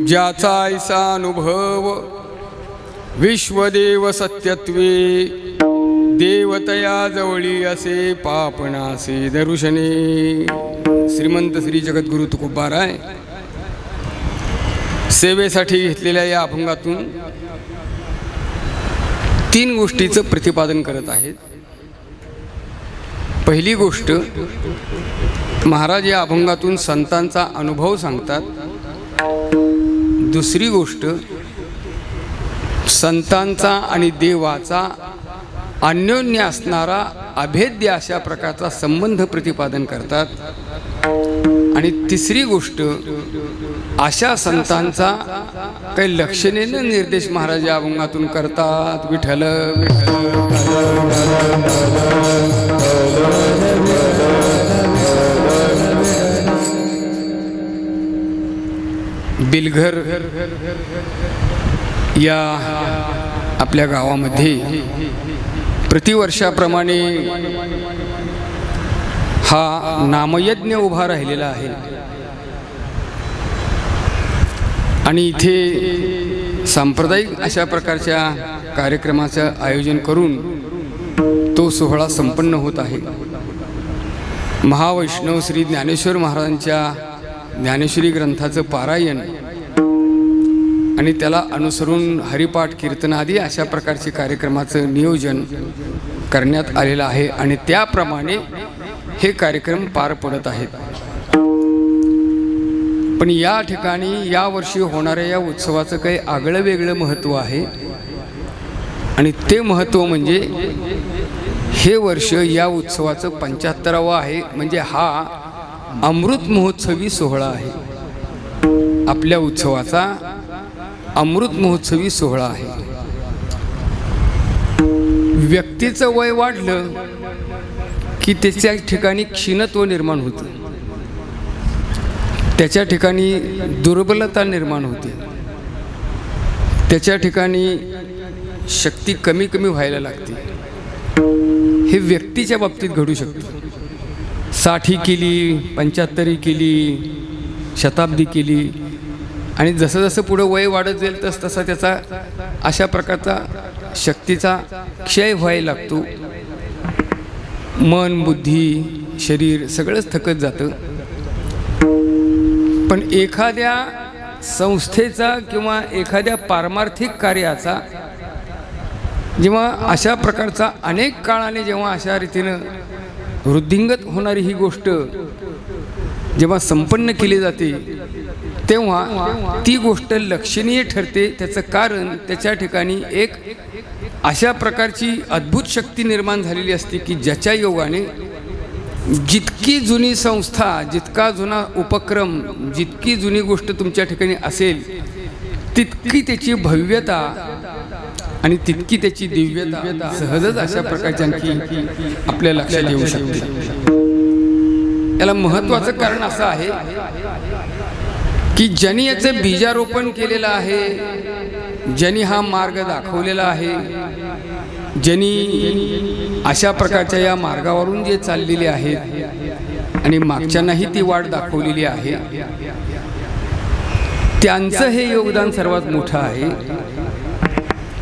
ज्याचा ऐसा अनुभव विश्वदेव सत्यत्वे देवतया जवळी असे पापणासे दर्शने. श्रीमंत श्री जगद्गुरु तुकोबाराय सेवेसाठी घेतलेल्या या अभंगातून 3 गोष्टीचं प्रतिपादन करत आहेत. पहिली गोष्ट, महाराज या अभंगातून संतांचा अनुभव सांगतात. दुसरी गोष्ट, संतांचा आणि देवाचा अन्योन्य असणारा अभेद्य अशा प्रकारचा संबंध प्रतिपादन करतात. आणि तिसरी गोष्ट, अशा संतांचा काही लक्षणेनं निर्देश महाराज या अभंगातून करतात. विठ्ठल बिलघर या आपल्या गावामध्ये प्रतिवर्षाप्रमाणे हा नामयज्ञ उभा राहिलेला आहे. आणि इथे सांप्रदायिक अशा प्रकारच्या कार्यक्रमाचं आयोजन करून तो सोहळा संपन्न होत आहे. महावैष्णव श्री ज्ञानेश्वर महाराजांच्या ज्ञानेश्वरी ग्रंथाचं पारायण आणि त्याला अनुसरून हरिपाठ कीर्तन आदी अशा प्रकारचे कार्यक्रमाचं नियोजन करण्यात आलेलं आहे. आणि त्याप्रमाणे हे कार्यक्रम पार पडत आहेत. पण या ठिकाणी यावर्षी होणाऱ्या या उत्सवाचं काही आगळं वेगळं महत्त्व आहे. आणि ते महत्त्व म्हणजे हे वर्ष या उत्सवाचं 75वां आहे. म्हणजे हा अमृत महोत्सवी सोहळा आहे. आपल्या उत्सवाचा अमृत महोत्सवी सोहळा आहे. व्यक्तीचं वय वाढलं की त्याच्या ठिकाणी क्षीणत्व निर्माण होतं, त्याच्या ठिकाणी दुर्बलता निर्माण होते, त्याच्या ठिकाणी शक्ती कमी कमी व्हायला लागते. हे व्यक्तीच्या बाबतीत घडू शकतं. 60 केली, 75 केली, शताब्दी केली, आणि जसं जसं पुढं वय वाढत जाईल तस तसा त्याचा अशा प्रकारचा शक्तीचा क्षय व्हायला लागतो. मन, बुद्धी, शरीर सगळंच थकत जातं. पण एखाद्या संस्थेचा किंवा एखाद्या पारमार्थिक कार्याचा जेव्हा अशा प्रकारचा अनेक काळाने जेव्हा अशा रीतीनं वृद्धिंगत होणारी ही गोष्ट जेव्हा संपन्न केली जाते तेव्हा ती गोष्ट लक्षणीय ठरते. त्याचं कारण त्याच्या ठिकाणी एक अशा प्रकारची अद्भुत शक्ती निर्माण झालेली असते की ज्याच्या योगाने जितकी जुनी संस्था, जितका जुना उपक्रम, जितकी जुनी गोष्ट तुमच्या ठिकाणी असेल तितकी त्याची भव्यता आणि तितकी त्याची दिव्यता सहजच अशा प्रकारची आणखी आपल्या लक्षात येऊ शकते. याला महत्त्वाचं कारण असं आहे की ज्यांनी याचं बीजारोपण केलेलं आहे, ज्यांनी हा मार्ग दाखवलेला आहे, ज्यांनी अशा प्रकारच्या या मार्गावरून जे चाललेले आहेत आणि मागच्यांनाही ती वाट दाखवलेली आहे, त्यांचं हे योगदान सर्वात मोठं आहे.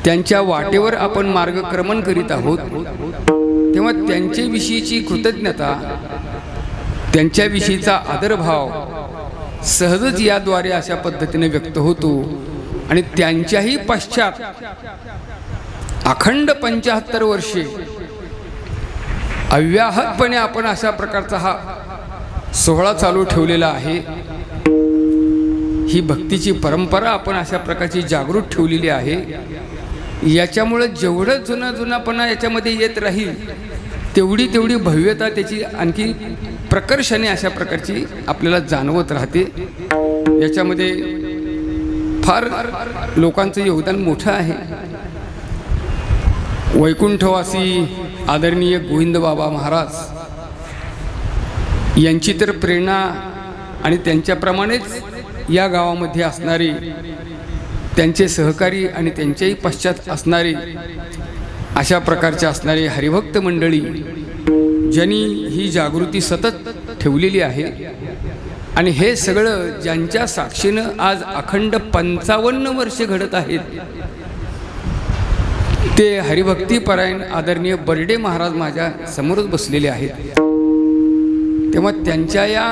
त्यांच्या वाटेवर आपण मार्गक्रमण करीत आहोत तेव्हा त्यांच्याविषयीची कृतज्ञता, त्यांच्याविषयीचा आदरभाव सहजच याद्वारे अशा पद्धतीने व्यक्त होतो. आणि त्यांच्याही पश्चात अखंड 75 वर्षे अव्याहतपणे आपण अशा प्रकारचा हा सोहळा चालू ठेवलेला आहे. ही भक्तीची परंपरा आपण अशा प्रकारची जागृत ठेवलेली आहे. याच्यामुळे जेवढं जुनापणा याच्यामध्ये येत राहील तेवढी तेवढी भव्यता त्याची आणखी प्रकर्षाने अशा प्रकारची आपल्याला जाणवत राहते. याच्यामध्ये फार लोकांचं योगदान मोठं आहे. वैकुंठवासी आदरणीय गोविंदबाबा महाराज यांची तर प्रेरणा आणि त्यांच्याप्रमाणेच या गावामध्ये असणारी त्यांचे सहकारी आणि त्यांच्याही पश्चात असणारी अशा प्रकारचे असणारे हरिभक्त मंडळी ज्यांनी ही जागृती सतत ठेवलेली आहे आणि हे सगळं ज्यांच्या साक्षीनं आज अखंड 55 वर्षे घडत आहेत ते हरिभक्तीपरायण आदरणीय बर्डे महाराज माझ्या समोरच बसलेले आहेत. तेव्हा त्यांच्या या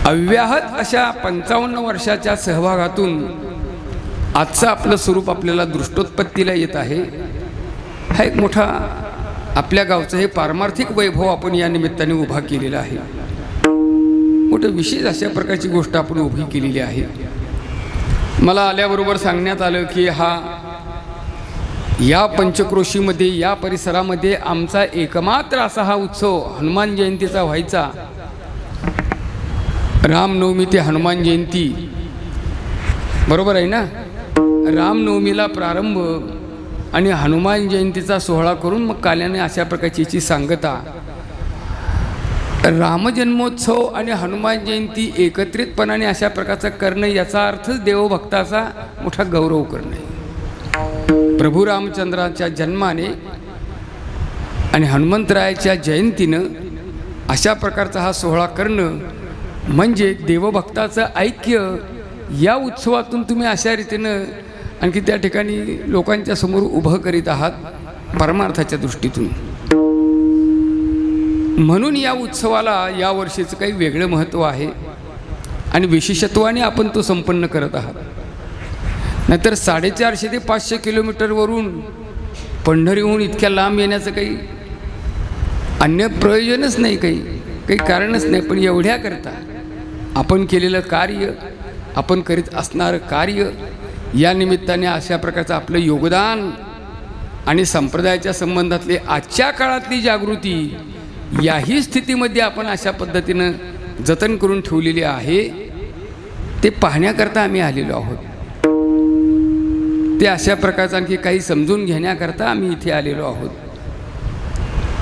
अव्याहत अशा 55 वर्षाच्या सहभागातून आजचं आपलं स्वरूप आपल्याला दृष्टोत्पत्तीला येत आहे. हा एक मोठा आपल्या गावचं हे पारमार्थिक वैभव आपण या निमित्ताने उभा केलेला आहे. मोठं विशेष अशा प्रकारची गोष्ट आपण उभी केलेली आहे. मला आल्याबरोबर सांगण्यात आलं की या पंचक्रोशीमध्ये या परिसरामध्ये आमचा एकमात्र असा हा उत्सव हनुमान जयंतीचा व्हायचा. रामनवमी ते हनुमान जयंती बरोबर आहे ना. रामनवमीला प्रारंभ आणि हनुमान जयंतीचा सोहळा करून मग काल्याने अशा प्रकारची सांगता. रामजन्मोत्सव आणि हनुमान जयंती एकत्रितपणाने अशा प्रकारचं करणं याचा अर्थच देवभक्ताचा मोठा गौरव करणे. प्रभू रामचंद्राच्या जन्माने आणि हनुमंतरायाच्या जयंतीनं अशा प्रकारचा हा सोहळा करणं म्हणजे देवभक्ताचं ऐक्य या उत्सवातून तुम्ही अशा रीतीनं आणखी त्या ठिकाणी लोकांच्या समोर उभं करीत आहात परमार्थाच्या दृष्टीतून. म्हणून या उत्सवाला या वर्षीचं काही वेगळं महत्त्व आहे आणि विशेषत्वाने आपण तो संपन्न करत आहात. नाहीतर 450 ते 500 किलोमीटरवरून पंढरीहून इतक्या लांब येण्याचं काही अन्य प्रयोजनच नाही, काही कारणच नाही. पण एवढ्या करता आपण केलेलं कार्य, आपण करीत असणारं कार्य या निमित्ताने अशा प्रकारचं आपलं योगदान आणि संप्रदायाच्या संबंधातले आजच्या काळातली जागृती याही स्थितीमध्ये आपण अशा पद्धतीनं जतन करून ठेवलेली आहे. ते पाहण्याकरता आम्ही आलेलो आहोत. ते अशा प्रकारचं आणखी काही समजून घेण्याकरता आम्ही इथे आलेलो आहोत.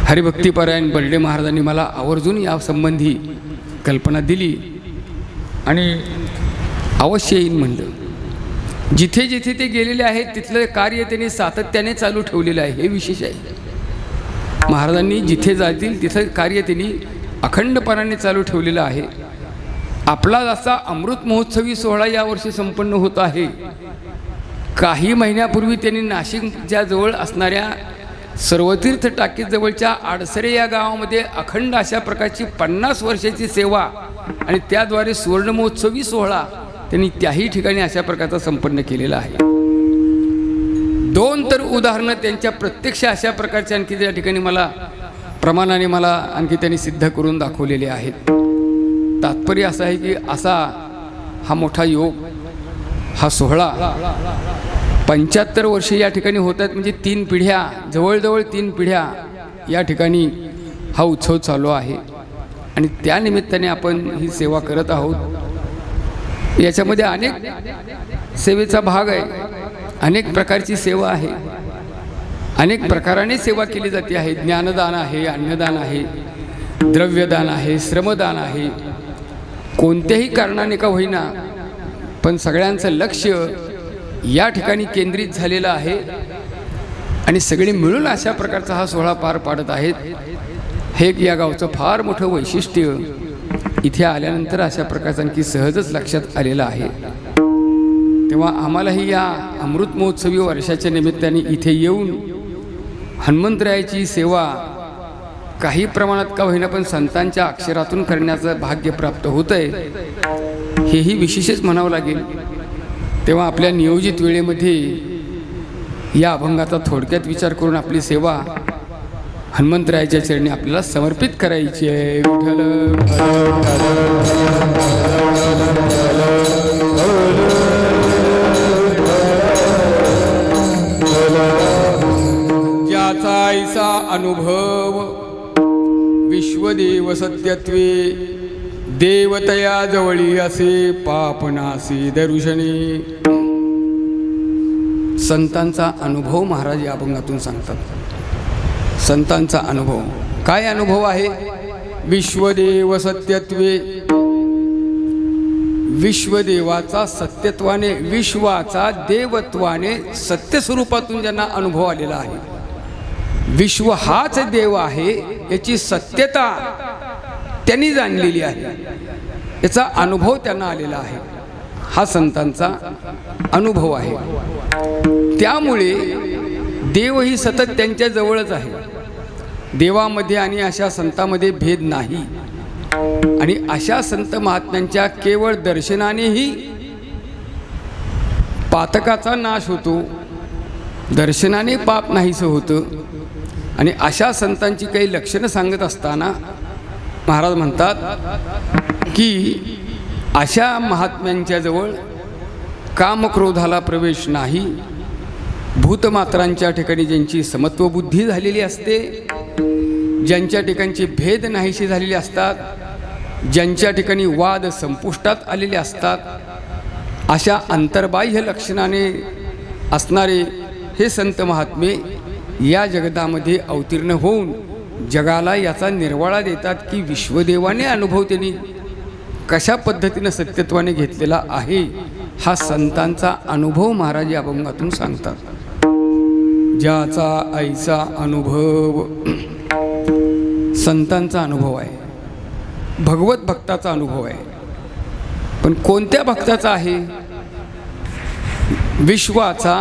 हरिभक्तीपरायण बर्डे महाराजांनी मला आवर्जून यासंबंधी कल्पना दिली आणि अवश्य येईन म्हणलं. जिथे जिथे ते गेलेले आहेत तिथलं कार्य त्यांनी सातत्याने चालू ठेवलेलं आहे, हे विशेष आहे. महाराजांनी जिथे जातील तिथं कार्य त्यांनी अखंडपणाने चालू ठेवलेलं आहे. आपला जसा अमृत महोत्सवी सोहळा यावर्षी संपन्न होत आहे, काही महिन्यापूर्वी त्यांनी नाशिकच्या जवळ असणाऱ्या सर्वतीर्थ टाकीजवळच्या आडसरे या गावामध्ये अखंड अशा प्रकारची 50 वर्षाची सेवा आणि त्याद्वारे सुवर्ण महोत्सवी सोहळा त्यांनी त्याही ठिकाणी अशा प्रकारचा संपन्न केलेला आहे. 2 तर उदाहरणं त्यांच्या प्रत्यक्ष अशा प्रकारच्या आणखी त्या ठिकाणी मला प्रमाणाने मला आणखी त्यांनी सिद्ध करून दाखवलेले आहेत. तात्पर्य असं आहे की असा हा मोठा योग, हा सोहळा 75 वर्षे या ठिकाणी होत आहेत. म्हणजे 3 पिढ्या, जवळजवळ 3 पिढ्या या ठिकाणी हा उत्सव चालू आहे आणि त्यानिमित्ताने आपण ही सेवा करत आहोत. याच्यामध्ये अनेक सेवेचा भाग आहे, अनेक प्रकारची सेवा आहे, अनेक प्रकाराने सेवा केली जाते आहे. ज्ञानदान आहे, अन्नदान आहे, द्रव्यदान आहे, श्रमदान आहे. कोणत्याही कारणाने का होईना पण सगळ्यांचं लक्ष या ठिकाणी केंद्रित झालेलं आहे आणि सगळे मिळून अशा प्रकारचा हा सोहळा पार पाडत आहेत. हे या गावचं फार मोठं वैशिष्ट्य इथे आल्यानंतर अशा प्रकारचं आणखी सहजच लक्षात आलेलं आहे. तेव्हा आम्हालाही या अमृत महोत्सवी वर्षाच्या निमित्ताने इथे येऊन हनुमंतरायाची सेवा काही प्रमाणात का होईना पण संतांच्या अक्षरातून करण्याचं भाग्य प्राप्त होतं आहे, हेही विशेषच म्हणावं लागेल. तेव्हा आपल्या नियोजित वेळेमध्ये या अभंगाचा थोडक्यात विचार करून आपली सेवा हनुमंतरायाच्या चरणी आपल्याला समर्पित करायची आहे. विठ्ठल ज्याचा ऐसा अनुभव विश्वदेव सत्यत्वे देवतया जवळी असे पापनासी दर्शनी. संतांचा अनुभव महाराज या अभंगातून सांगतात. संतांचा अनुभव काय अनुभव आहे? विश्वदेव सत्यत्वे, विश्वदेवाचा सत्यत्वाने, विश्वाचा देवत्वाने सत्य स्वरूपातून ज्यांना अनुभव आलेला आहे, विश्व हाच देव आहे याची सत्यता त्यांनी जाणलेली आहे, याचा अनुभव त्यांना आलेला आहे. हा संतांचा अनुभव आहे. त्यामुळे देव ही सतत त्यांच्या जवळच आहे. देवामध्ये आणि अशा संतांमध्ये भेद नाही. आणि अशा संत महात्म्यांच्या केवळ दर्शनानेही पातकाचा नाश होतो, दर्शनाने पाप नाहीसं होतं. आणि अशा संतांची काही लक्षणं सांगत असताना महाराज म्हणतात की अशा महात्म्यांच्या जवळ कामक्रोधाला प्रवेश नाही. भूतमात्रांच्या ठिकाणी ज्यांची समत्वबुद्धी झालेली असते, ज्यांच्या ठिकाणचे भेद नाहीसे झालेले असतात, ज्यांच्या ठिकाणी वाद संपुष्टात आलेले असतात, अशा अंतर्बाह्य लक्षणाने असणारे हे संत महात्मे या जगतामध्ये अवतीर्ण होऊन जगाला याचा निर्वाळा देतात की विश्वदेवाने अनुभव त्यांनी कशा पद्धतीनं सत्यत्वाने घेतलेला आहे. हा संतांचा अनुभव महाराज या अभंगातून सांगतात. ज्याचा ऐसा अनुभव संतांचा अनुभव आहे, भगवत भक्ताचा अनुभव आहे. पण कोणत्या भक्ताचा आहे? विश्वाचा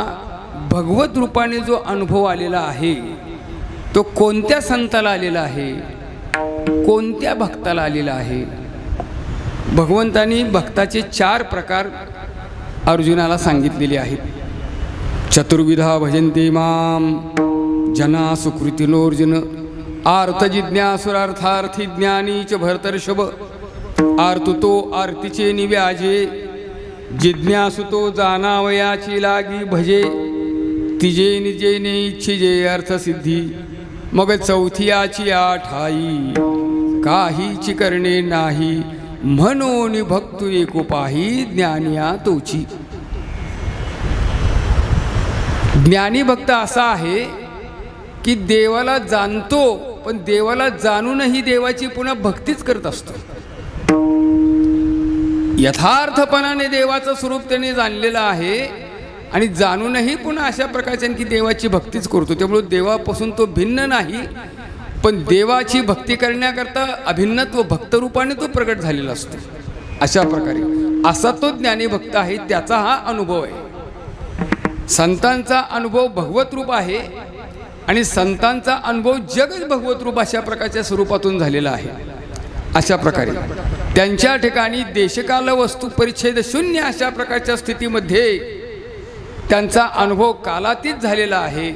भगवत रूपाने जो अनुभव आलेला आहे तो कोणत्या संताला आलेला आहे, कोणत्या भक्ताला आलेला आहे? भगवंतांनी भक्ताचे 4 प्रकार अर्जुनाला सांगितलेले आहेत. चतुर्विधा भजन्ते माम जना सुकृतिनोर्जुन आर्त जिज्ञासुरार्थार्थी ज्ञानी च भरतर्षभ. आर्तुतो आरतीचे निव्याजे जिज्ञासुतो जाणावयाची लागी भजे. तिजे निजेने इच्छिजे अर्थसिद्धी मग चौथियाची आठाई. काहीची करणे नाही म्हणून भक्तु एकोपाही ज्ञानिया तोची. ज्ञानी भक्त असा आहे की देवाला जाणतो पण देवाला जाणूनही देवाची पुन्हा भक्तीच करत असतो. यथार्थपणाने देवाचं स्वरूप त्याने जाणलेलं आहे आणि जाणूनही पुन्हा अशा प्रकारच्या की देवाची भक्तीच करतो. त्यामुळे देवापासून तो भिन्न नाही, पण देवाची भक्ती करण्याकरता अभिन्नत्व भक्तरूपाने तो प्रगट झालेला असतो. अशा प्रकारे असा तो ज्ञानी भक्त आहे, त्याचा हा अनुभव आहे. संतांचा अनुभव भगवत रूप आहे आणि संतांचा अनुभव जगच भगवत रूप अशा प्रकारच्या स्वरूपातून झालेला आहे. अशा प्रकारे त्यांच्या ठिकाणी देशकाल वस्तू परिच्छेद शून्य अशा प्रकारच्या स्थितीमध्ये त्यांचा अनुभव कालातीत झालेला आहे.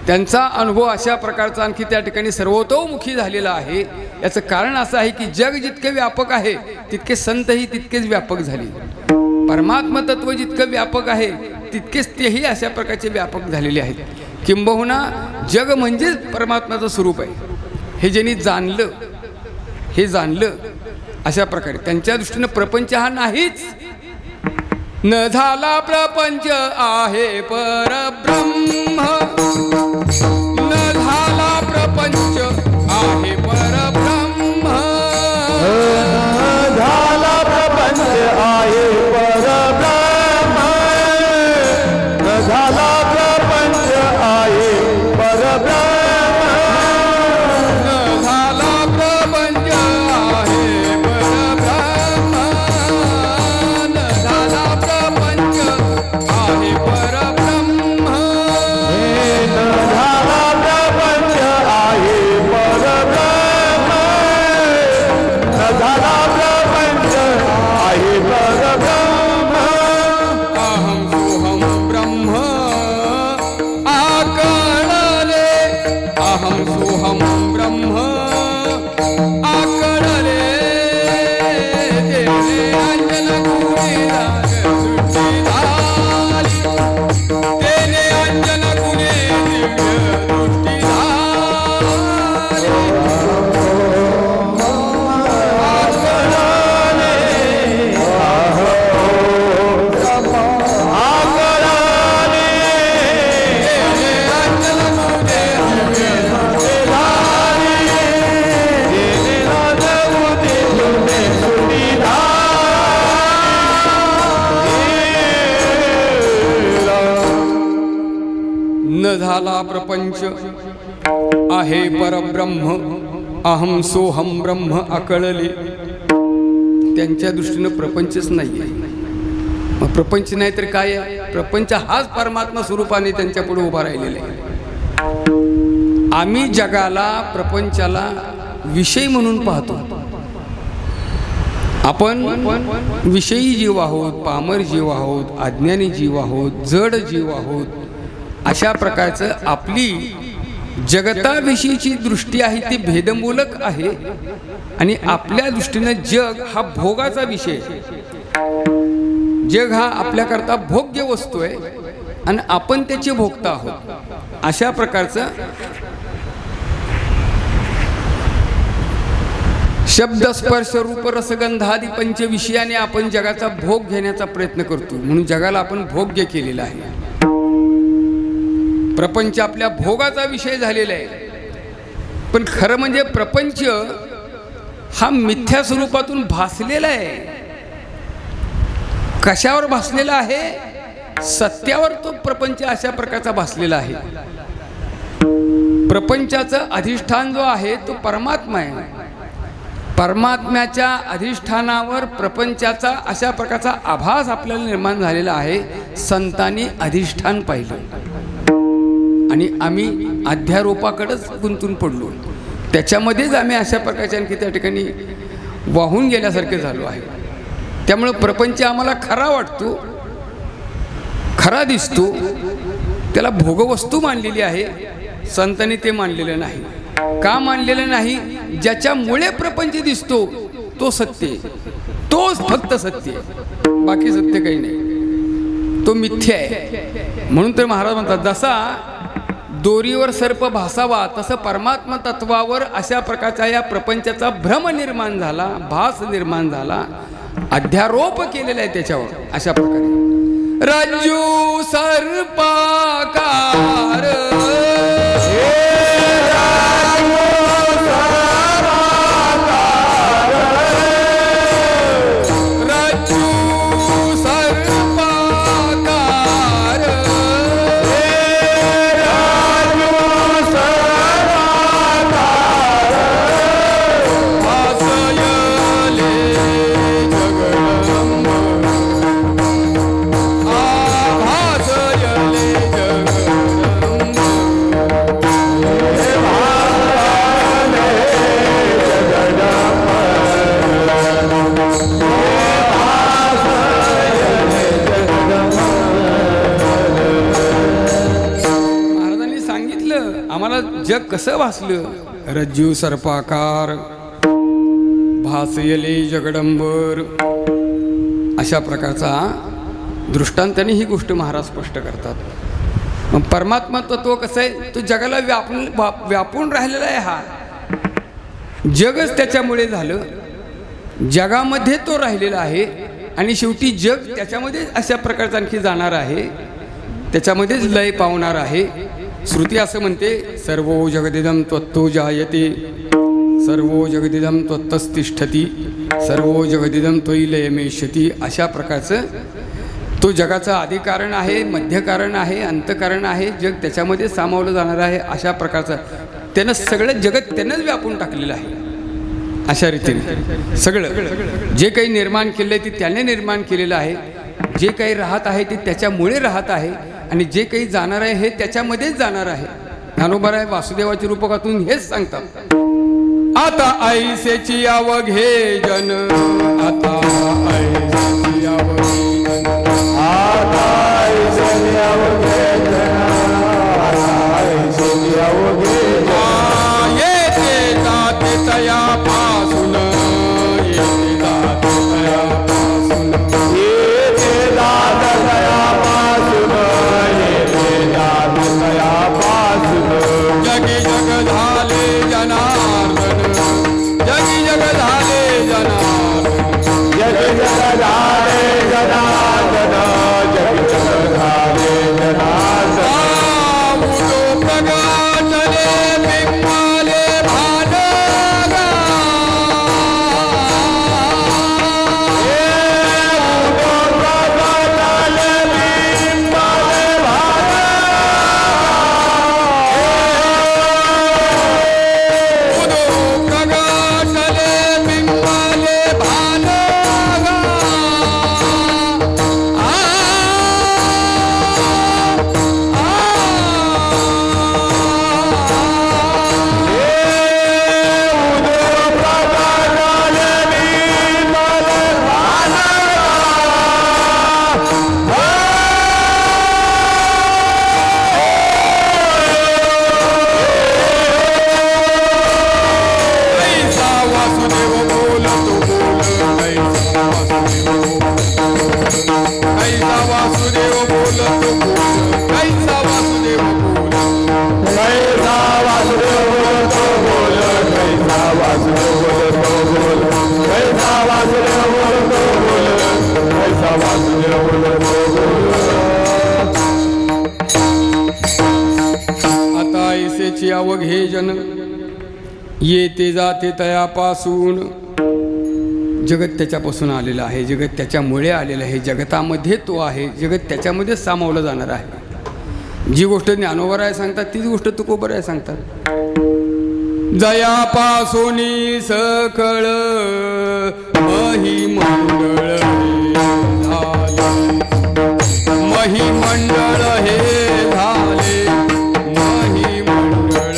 त्यांचा अनुभव अशा प्रकारचा आणखी त्या ठिकाणी सर्वतोमुखी झालेला आहे. याचं कारण असं आहे की जग जितके व्यापक आहे तितके संतही तितकेच व्यापक झाले. परमात्मा तत्व जितकं व्यापक आहे तितकेच तेही अशा प्रकारचे व्यापक झालेले आहेत. किंबहुना जग म्हणजेच परमात्म्याचं स्वरूप आहे हे ज्यांनी जाणलं, हे जाणलं अशा प्रकारे त्यांच्या दृष्टीनं प्रपंच हा नाहीच. न झाला प्रपंच आहे परब्रह्म. न झाला प्रपंच आहे परब्रह्म. झाला प्रपंच आहे परब्रह्म. न झाला प्रपंच आहे परब्रह्म. न झाला प्रपंच आहे परब्रह्म. न झाला प्रपंच आहे परब्रह्म. न झाला प्रपंच आहे परब्रह्म. न झाला प्रपंच आहे परब्रह्म. अहं सोहं ब्रह्म आकळले. अहं सोहं ब्रह्म आकळले. तेने अंजन गुणे सृष्टी झाली. तेने अंजन गुणे दिव्य दृष्टी झाली. न झाला प्रपंच आहे परब्रह्म अहम सोहम ब्रह्म आकळले, त्यांच्या दृष्टीनं प्रपंचच नाही आहे. मग प्रपंच नाही तर काय आहे? प्रपंच हाच परमात्मा स्वरूपाने त्यांच्या पुढे उभा राहिलेला आहे. आम्ही जगाला, प्रपंचाला विषय म्हणून पाहतो. आपण विषयी जीव आहोत, पामर जीव आहोत, अज्ञानी जीव आहोत, जड जीव आहोत. अशा प्रकारचं आपली जगताविषयीची दृष्टी आहे ती भेदमूलक आहे. आणि आपल्या दृष्टीनं जग हा भोगाचा विषय, जग हा आपल्याकरता भोग्य वस्तू आहे आणि आपण त्याचे भोगता आहोत. अशा प्रकारचं शब्द स्पर्श रूप रसगंधादी पंचविषयाने आपण जगाचा भोग घेण्याचा प्रयत्न करतो. म्हणून जगाला आपण भोग्य केलेला आहे. प्रपंच आपल्या भोगाचा विषय झालेला आहे. पण खरं म्हणजे प्रपंच हा मिथ्या स्वरूपातून भासलेला आहे. कशावर भासलेला आहे? सत्यावर तो प्रपंच अशा प्रकारचा भासलेला आहे. प्रपंचाचं अधिष्ठान जो आहे तो परमात्मा आहे. परमात्म्याच्या अधिष्ठानावर प्रपंचाचा अशा प्रकारचा आभास आपल्याला निर्माण झालेला आहे. संतांनी अधिष्ठान पाहिलं आणि आम्ही अध्यारोपाकडेच गुंतून पडलो. त्याच्यामध्येच आम्ही अशा प्रकारच्या आणखी त्या ठिकाणी वाहून गेल्यासारखे झालो आहे. त्यामुळं प्रपंच आम्हाला खरा वाटतो, खरा दिसतो, त्याला भोगवस्तू मानलेली आहे. संतांनी ते मानलेलं नाही. का मानलेलं नाही? ज्याच्यामुळे प्रपंच दिसतो तो सत्य, तोच फक्त सत्य, बाकी सत्य काही नाही, तो मिथ्या आहे. म्हणून तर महाराज म्हणतात, जसा दोरीवर सर्प भासावा तसं परमात्मा तत्वावर अशा प्रकारचा या प्रपंचाचा भ्रम निर्माण झाला, भास निर्माण झाला, अध्यारोप केलेला आहे त्याच्यावर. अशा प्रकारे रज्जू सर्पाकार, जग कसं भासलं? रज्जू सर्पाकार, भासयले जगडंबर. अशा प्रकारचा दृष्टांताने ही गोष्ट महाराज स्पष्ट करतात. मग परमात्मा तत्व कसं आहे? तो जगाला व्यापून राहिलेला आहे. हा जगच त्याच्यामुळे झालं, जगामध्ये तो राहिलेला आहे आणि शेवटी जग त्याच्यामध्ये अशा प्रकारचा आणखी जाणार आहे, त्याच्यामध्येच लय पावणार आहे. श्रुती असं म्हणते, सर्वो जगदिदं त्वत्तो जायते, सर्वो जगदिदं त्वत्तस्तिष्ठती, सर्वो जगदिदं त्वयि लयमेष्यति. अशा प्रकारचं तो जगाचं आदिकारण आहे, मध्यकारण आहे, अंतकारण आहे. जग त्याच्यामध्ये सामावलं जाणार आहे. अशा प्रकारचं त्यानं सगळं जगत त्यानंच व्यापून टाकलेलं आहे. अशा रीतीने सगळं जे काही निर्माण केलं आहे ते त्याने निर्माण केलेलं आहे. जे काही राहत आहे ते त्याच्यामुळे राहत आहे आणि जे काही जाणार आहे हे त्याच्यामध्येच जाणार आहे. ज्ञानोबराय वासुदेवाच्या रूपकातून हेच सांगतात. आता ऐसेची अवघे जन, आता ऐसेची अवघे जन, आता ऐसेची अवघे जन, आता ऐसेची अवघे जन. येते जाते तयापासून, येते जाते तयापासून, येते जाते तयापासून, येते जाते तयापासून. जगी जग झाले जनार्दन, जगी जग झाले जनार्दन, जगी जग वासुदेव बोलतो बोल कैसा वासुदेव बोल कैसा वासुदेव बोलतो बोल कैसा वासुदेव बोलतो बोल कैसा वासुदेव बोलतो बोल कैसा वासुदेव बोलतो बोल आता ऐसेची अवघे जन येते जाते तयापासून जगत त्याच्यापासून आलेलं आहे, जगत त्याच्यामुळे आलेलं आहे, जगतामध्ये तो आहे, जगत त्याच्यामध्ये सामावलं जाणार आहे. जी गोष्ट ज्ञानोबराय सांगतात तीच गोष्ट तुकोबराय सांगतात. जयापासून सकळ महिमंडळ महिमंडळ हे झाले महिमंडळ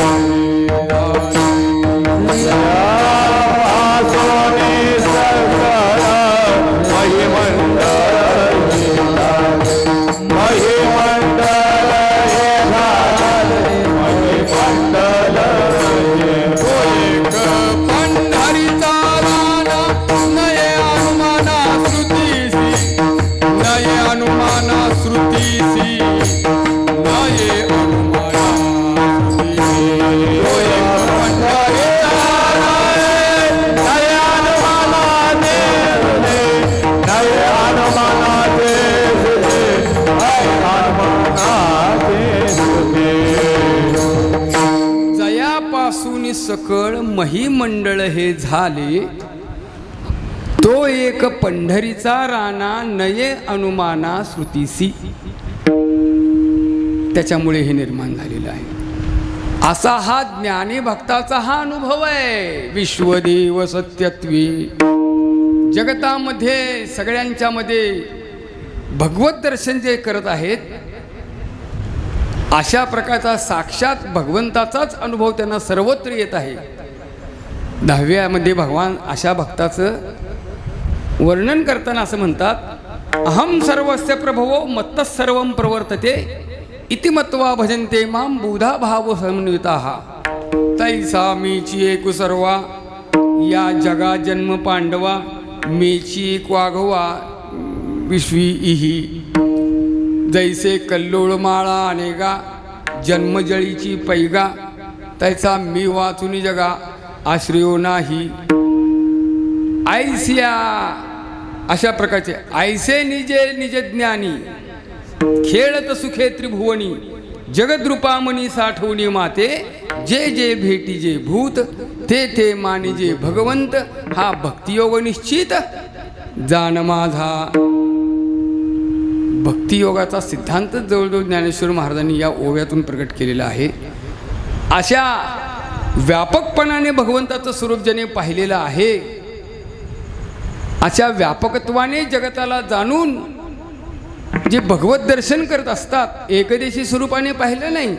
सकळ महिमंडळ हे झाले, तो एक पंढरीचा राणा नये अनुमाना श्रुतीसी. त्याच्यामुळे हे निर्माण झालेलं आहे. असा हा ज्ञानी भक्ताचा हा अनुभव आहे. विश्वदेव सत्यत्वी जगतामध्ये सगळ्यांच्या मध्ये भगवत दर्शन जे करत आहेत अशा प्रकारचा साक्षात भगवंताचाच अनुभव त्यांना सर्वत्र येत आहे. 10व्यामध्ये भगवान अशा भक्ताचं वर्णन करताना असं म्हणतात, अहम सर्वस्य प्रभवो मत्तः सर्वं प्रवर्तते इति मत्वा भजन्ते मां बुधा भाव समन्विताः. तैसा मीची एक सर्वा या जगा जन्म पांडवा मीची एक वाघवा विश्वी इही. जैसे कल्लोळ माळा अनेगा जन्मजळीची पैगा तैसा मी वाचुनी जगा आश्रयो नाही. ऐसिया अशा प्रकारचे ऐसे निजे निज ज्ञानी खेळत सुखे त्रिभुवनी जगद्रूपामणी साठवणी माते जे जे भेटी जे भूत ते ते मानी जे भगवंत. हा भक्तियोग निश्चित जाण माझा. भक्तियोगाचा सिद्धांत जवळजवळ ज्ञानेश्वर महाराजांनी या ओव्यातून प्रकट केलेला आहे. अशा व्यापकपणाने भगवंताचं स्वरूप ज्याने पाहिलेलं आहे, अशा व्यापकत्वाने जगताला जाणून जे भगवत दर्शन करत असतात, एकदेशी स्वरूपाने पाहिलं नाही,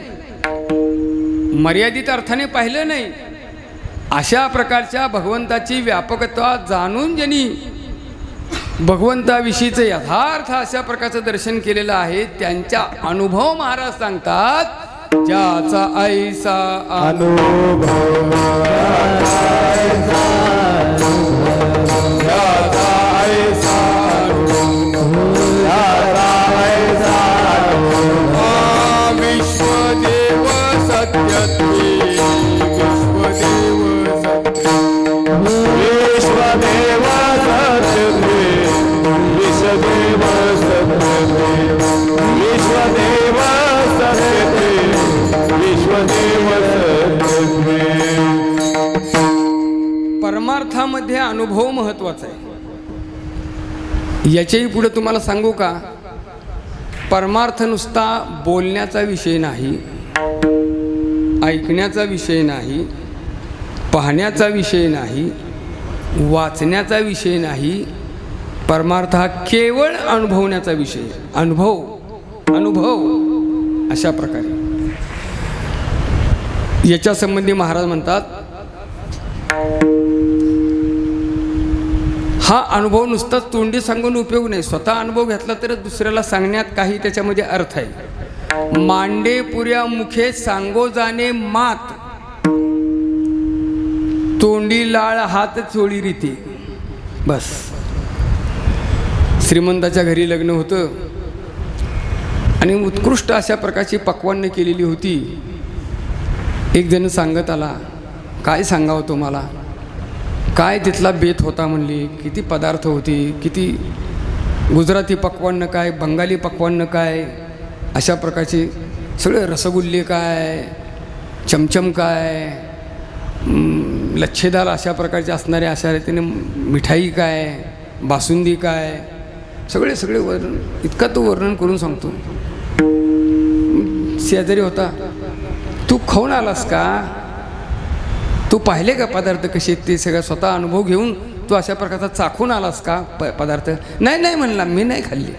मर्यादित अर्थाने पाहिलं नाही, अशा प्रकारच्या भगवंताची व्यापकत्वा जाणून ज्यांनी भगवंताविषयीचं यथार्थ अशा प्रकारचं दर्शन केलेलं आहे, त्यांचा अनुभव महाराज सांगतात. ज्याचा ऐसा अनुभव विश्वदेव सत्यत्वे विश्वदेव सत्यत्वे विश्वदेव सत्यत्वे विश्वदेव सत्यत्वे विश्वदेव सत्यत्वे. परमार्थामध्ये अनुभव महत्वाचा आहे. याच्याही पुढे तुम्हाला सांगू का, परमार्थ नुसता बोलण्याचा विषय नाही, ऐकण्याचा विषय नाही, पाहण्याचा विषय नाही, वाचण्याचा विषय नाही. परमार्थ हा केवळ अनुभवण्याचा विषय. अनुभव अशा प्रकारे याच्या संबंधी महाराज म्हणतात, हा अनुभव नुसताच तोंडी सांगून उपयोग नाही. स्वतः अनुभव घेतला तर दुसऱ्याला सांगण्यात काही त्याच्यामध्ये अर्थ आहे. मांडे पुऱ्या मुखे सांगो जाणे मात, तोंडी लाळ हात चोळी रीती. बस. श्रीमंताच्या घरी लग्न होतं, आणि उत्कृष्ट अशा प्रकारची पक्वान्न केलेली होती. एक जण सांगत आला, काय सांगावं तुम्हाला, काय तिथला बेत होता म्हणली, किती पदार्थ होती, किती गुजराती पक्वान्न काय, बंगाली पक्वान्न काय, अशा प्रकारचे सगळे रसगुल्ले काय, चमचम काय, लच्छेदार अशा प्रकारचे असणारे अशा रीतीने मिठाई काय, बासुंदी काय, सगळे वर्णन, इतका तो वर्णन करून सांगतो. शेजारी होता, तू खाऊन आलास का, तू पाहिले का पदार्थ कसे ते सगळं स्वतः अनुभव घेऊन तू अशा प्रकारचा चाखून आलास का पदार्थ. नाही म्हणला, मी नाही खाल्ले.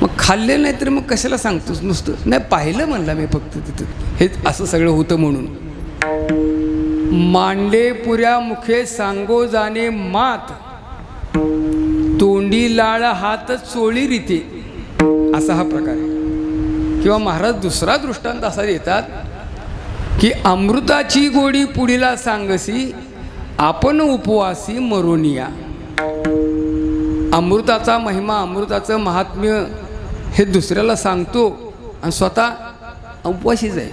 मग खाल्ले नाही तर मग कशाला सांगतोस नुसतं, नाही पाहिलं म्हणला मी फक्त तिथं, हे असं सगळं होतं म्हणून. मांडे पुऱ्या मुखे सांगो जाणे मात, तोंडी लाळ हात चोळी रीते, असा हा प्रकार आहे. किंवा महाराज दुसरा दृष्टांत असा देतात की अमृताची गोडी पुढीला सांगसी, आपण उपवासी मरोनिया. अमृताचा महिमा, अमृताचं महात्म्य हे दुसऱ्याला सांगतो आणि स्वतः उपवाशीच आहे,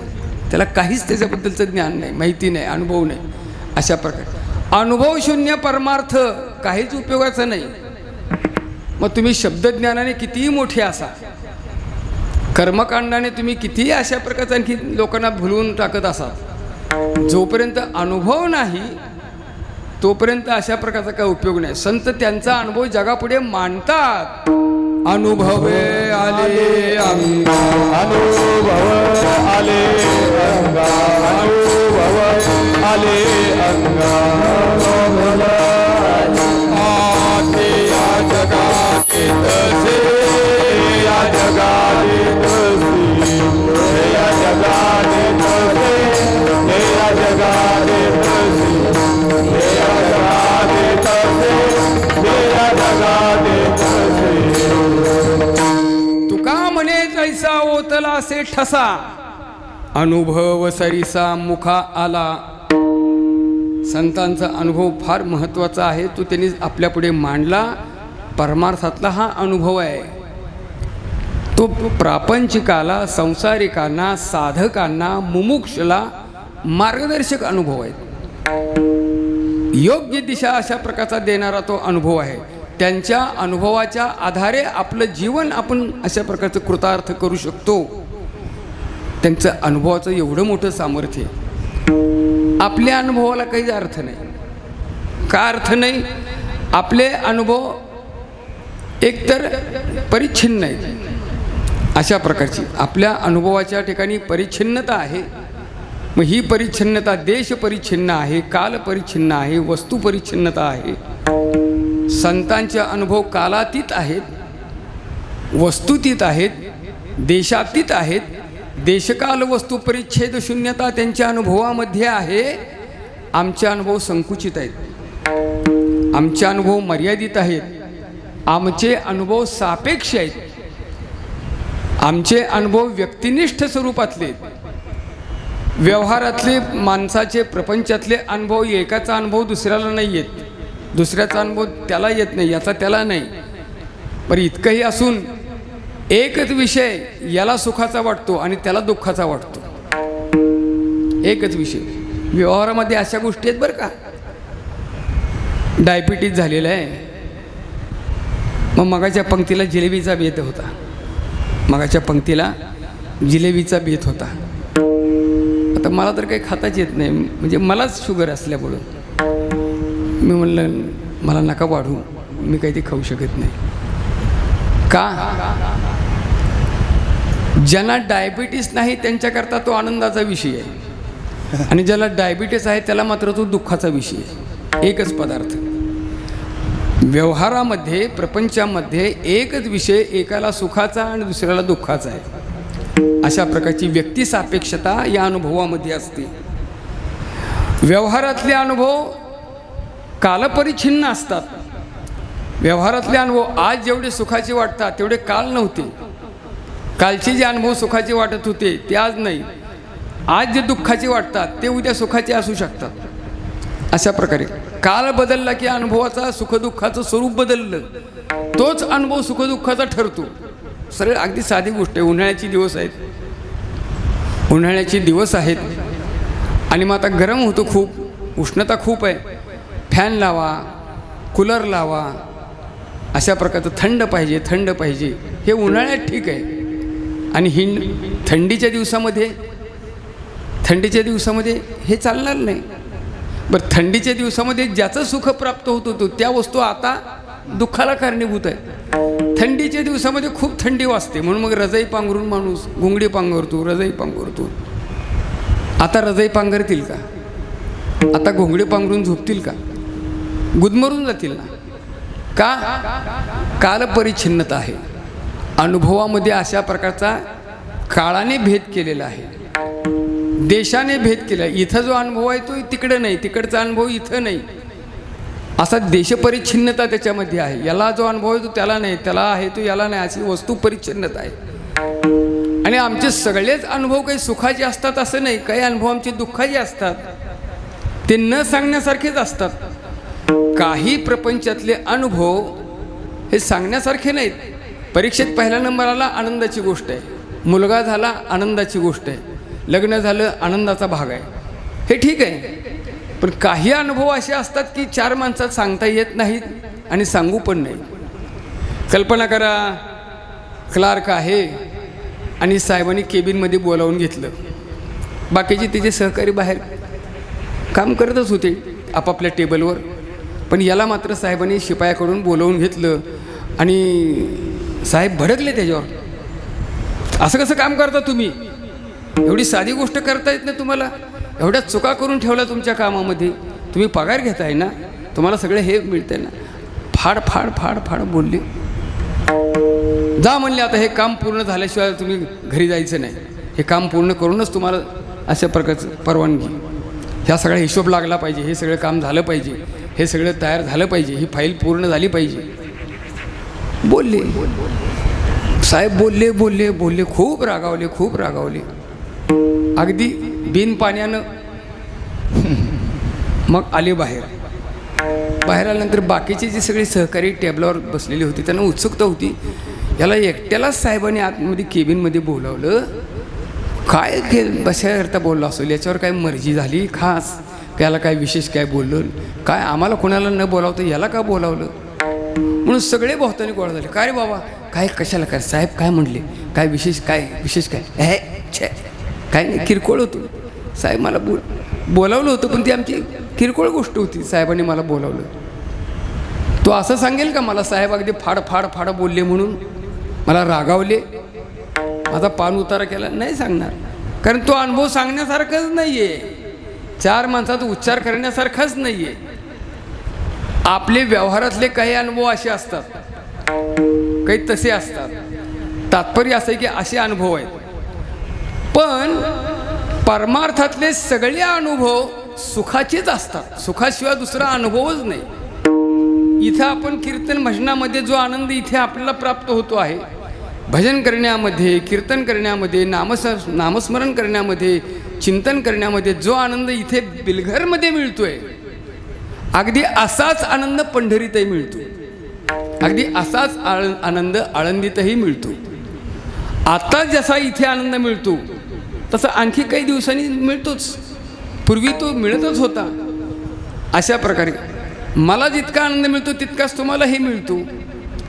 त्याला काहीच त्याच्याबद्दलचं ज्ञान नाही, माहिती नाही, अनुभव नाही. अशा प्रकारे अनुभव शून्य परमार्थ, काहीच उपयोगाचं नाही. मग तुम्ही शब्दज्ञानाने कितीही मोठे असा, कर्मकांडाने तुम्ही कितीही अशा प्रकारचं आणखी लोकांना भुलवून टाकत असाल, जोपर्यंत अनुभव नाही तोपर्यंत अशा प्रकारचा काही उपयोग नाही. संत त्यांचा अनुभव जगापुढे मांडतात. अनुभवे आले अंगा, अनुभव आले अंगा, अनुभव आले अंगा, आते या जगाते तसे, या जगाते तसे, या जगाते तसे, या जगाते तसे, या जगाते तसे, या जगाते तसे. तुका म्हणे जैसा ओतला से ठसा, अनुभव सरिसा मुखा आला. संतांचा अनुभव फार महत्त्वाचा आहे, तो त्यांनी आपल्यापुढे मांडला. परमार्थातला हा अनुभव आहे, तो प्रापंचिकाला, संसारिकांना, साधकांना, मुमुक्षला मार्गदर्शक अनुभव आहे. योग्य दिशा अशा प्रकारचा देणारा तो अनुभव आहे. त्यांच्या अनुभवाच्या आधारे आपलं जीवन आपण अशा प्रकारचं कृतार्थ करू शकतो. त्यांचं अनुभवाचं एवढं मोठं सामर्थ्य. आपल्या अनुभवाला काही अर्थ नाही. का अर्थ नाही? आपले अनुभव एकतर परिच्छिन्न आहेत. अशा प्रकारची आपल्या अनुभवाच्या ठिकाणी परिच्छिन्नता आहे. मग ही परिच्छिन्नता देश परिच्छिन्न आहे, काल परिच्छिन्न आहे, वस्तू परिच्छिन्नता आहे. संतांचे अनुभव कालातीत आहेत, वस्तुतीत आहेत, देशातीत आहेत. देशकाल वस्तू परिच्छेद शून्यता त्यांच्या अनुभवामध्ये आहे. आमचे अनुभव संकुचित आहेत, आमचे अनुभव मर्यादित आहेत, आमचे अनुभव सापेक्ष आहेत, आमचे अनुभव व्यक्तिनिष्ठ स्वरूपातले. व्यवहारातले माणसाचे प्रपंचातले अनुभव, एकाचा अनुभव दुसऱ्याला नाही येत, दुसऱ्याचा अनुभव त्याला येत नाही, याचा त्याला नाही. पण इतकंही असून एकच विषय याला सुखाचा वाटतो आणि त्याला दुःखाचा वाटतो. एकच विषय. व्यवहारामध्ये अशा गोष्टी आहेत बरं का. डायबिटीज झालेलं आहे, मग मगाच्या पंक्तीला जिलेबीचा बेत होता, मगाच्या पंक्तीला जिलेबीचा बेत होता. आता मला तर काही खाताच येत नाही, म्हणजे मलाच शुगर असल्यामुळं मी म्हणलं मला नका वाढू, मी काही ते खाऊ शकत नाही. का? ज्यांना डायबिटीस नाही त्यांच्याकरता तो आनंदाचा विषय आहे, आणि ज्याला डायबिटीस आहे त्याला मात्र तो दुःखाचा विषय आहे. एकच पदार्थ. व्यवहारामध्ये, प्रपंचामध्ये एकच विषय, एकाला सुखाचा आणि दुसऱ्याला दुःखाचा आहे. अशा प्रकारची व्यक्तिसापेक्षता या अनुभवामध्ये असते. व्यवहारातले अनुभव कालपरिच्छिन्न असतात. व्यवहारातले अनुभव आज जेवढे सुखाचे वाटतात तेवढे काल नव्हते. कालचे जे अनुभव सुखाचे वाटत होते ते आज नाही. आज जे दुःखाचे वाटतात ते उद्या सुखाचे असू शकतात. अशा प्रकारे काल बदलला की अनुभवाचा सुखदुःखाचं स्वरूप बदललं, तोच अनुभव सुखदुःखाचा ठरतो. सरळ अगदी साधी गोष्ट आहे. उन्हाळ्याचे दिवस आहेत, उन्हाळ्याचे दिवस आहेत आणि मग आता गरम होतं, खूप उष्णता खूप आहे. फॅन लावा, कूलर लावा, अशा प्रकारचं थंड पाहिजे, थंड पाहिजे. हे उन्हाळ्यात ठीक आहे. आणि थंडीच्या दिवसामध्ये हे चालणार नाही. बरं, थंडीच्या दिवसामध्ये ज्याचं सुख प्राप्त होत होतं त्या वस्तू आता दुःखाला कारणीभूत आहे. थंडीच्या दिवसामध्ये खूप थंडी वाजते म्हणून मग रजाई पांघरून माणूस घोंगडी पांघरतो, रजाई पांघरतो. आता रजाई पांघरतील का? आता घोंगडी पांघरून झोपतील का? गुदमरून जातील ना. का? कालपरिच्छिन्नता आहे. अनुभवामध्ये अशा प्रकारचा काळाने भेद केलेला आहे, देशाने भेद केला. इथं जो अनुभव आहे तो तिकडं नाही, तिकडचा अनुभव इथं नाही, असा देशपरिच्छिन्नता त्याच्यामध्ये आहे. याला जो अनुभव आहे तो त्याला नाही, त्याला आहे तो याला नाही, अशी वस्तू परिच्छिन्नता आहे. आणि आमचे सगळेच अनुभव काही सुखाचे असतात असं नाही, काही अनुभव आमचे दुःखाचे असतात, ते न सांगण्यासारखेच असतात. काही प्रपंचातले अनुभव हे सांगण्यासारखे नाहीत. परीक्षेत पहिला नंबर आला, आनंदाची गोष्ट आहे. मुलगा झाला, आनंदाची गोष्ट आहे. लग्न झालं, आनंदाचा भाग आहे. हे ठीक आहे. पण काही अनुभव असे असतात की 4 माणसात सांगता येत नाहीत आणि सांगू पण नाही. कल्पना करा, क्लार्क आहे आणि साहेबांनी केबिनमध्ये बोलावून घेतलं. बाकीचे तिचे सहकारी बाहेर काम करतच होते आपापल्या टेबलवर, पण याला मात्र साहेबांनी शिपायाकडून बोलावून घेतलं आणि साहेब भडकले त्याच्यावर. असं कसं काम करता तुम्ही? एवढी साधी गोष्ट करता येत नाही तुम्हाला? एवढ्या चुका करून ठेवल्या तुमच्या कामामध्ये. तुम्ही पगार घेताय ना, तुम्हाला सगळे हे मिळतंय ना. फाड फाड फाड फाड बोलले. जा म्हणले, आता हे काम पूर्ण झाल्याशिवाय तुम्ही घरी जायचं नाही. हे काम पूर्ण करूनच तुम्हाला अशा प्रकारचं परवानगी. ह्या सगळा हिशोब लागला पाहिजे, हे सगळं काम झालं पाहिजे, हे सगळं तयार झालं पाहिजे, ही फाईल पूर्ण झाली पाहिजे. बोलले साहेब, बोलले बोलले बोलले, खूप रागावले, खूप रागावले, अगदी बिन पाण्यानं. मग आले बाहेर. बाहेर आल्यानंतर बाकीचे जे सगळे सहकारी टेबलावर बसलेले होते त्यांना उत्सुकता होती, याला एकट्यालाच साहेबांनी आतमध्ये केबिनमध्ये बोलावलं. काय बसायकरता बोललो असेल, याच्यावर काय मर्जी झाली खास, याला काय विशेष काय बोललं काय, आम्हाला कोणाला न बोलावतं याला का बोलावलं म्हणून सगळे भोवतानी गोळा झाले. काय रे बाबा, काय कशाला, काय साहेब काय म्हणले, काय विशेष काय, विशेष काय, हे छे काय नाही, किरकोळ होतं. साहेब मला बोलावलं होतं पण ती आमची किरकोळ गोष्ट होती, साहेबांनी मला बोलावलं. तो असं सांगेल का मला साहेब अगदी फाड फाड फाड बोलले म्हणून मला रागावले, माझा पान उतारा केला? नाही सांगणार, कारण तो अनुभव सांगण्यासारखाच नाही आहे, 4 माणसात उच्चार करण्यासारखाच नाही आहे. आपले व्यवहारातले काही अनुभव असे असतात, काही तसे असतात. तात्पर्य असं आहे की असे अनुभव आहेत. पण परमार्थातले सगळे अनुभव सुखाचेच असतात, सुखाशिवाय दुसरा अनुभवच नाही. इथं आपण कीर्तन भजनामध्ये जो आनंद इथे आपल्याला प्राप्त होतो आहे, भजन करण्यामध्ये, कीर्तन करण्यामध्ये, नामस्मरण करण्यामध्ये, चिंतन करण्यामध्ये जो आनंद इथे बिलघरमध्ये मिळतोय, अगदी असाच आनंद पंढरीतही मिळतो, अगदी असाच आनंद आळंदीतही मिळतो. आता जसा इथे आनंद मिळतो तसा आणखी काही दिवसांनी मिळतोच, पूर्वी तो मिळतच होता. अशा प्रकारे मला जितका आनंद मिळतो तितकाच तुम्हालाही मिळतो.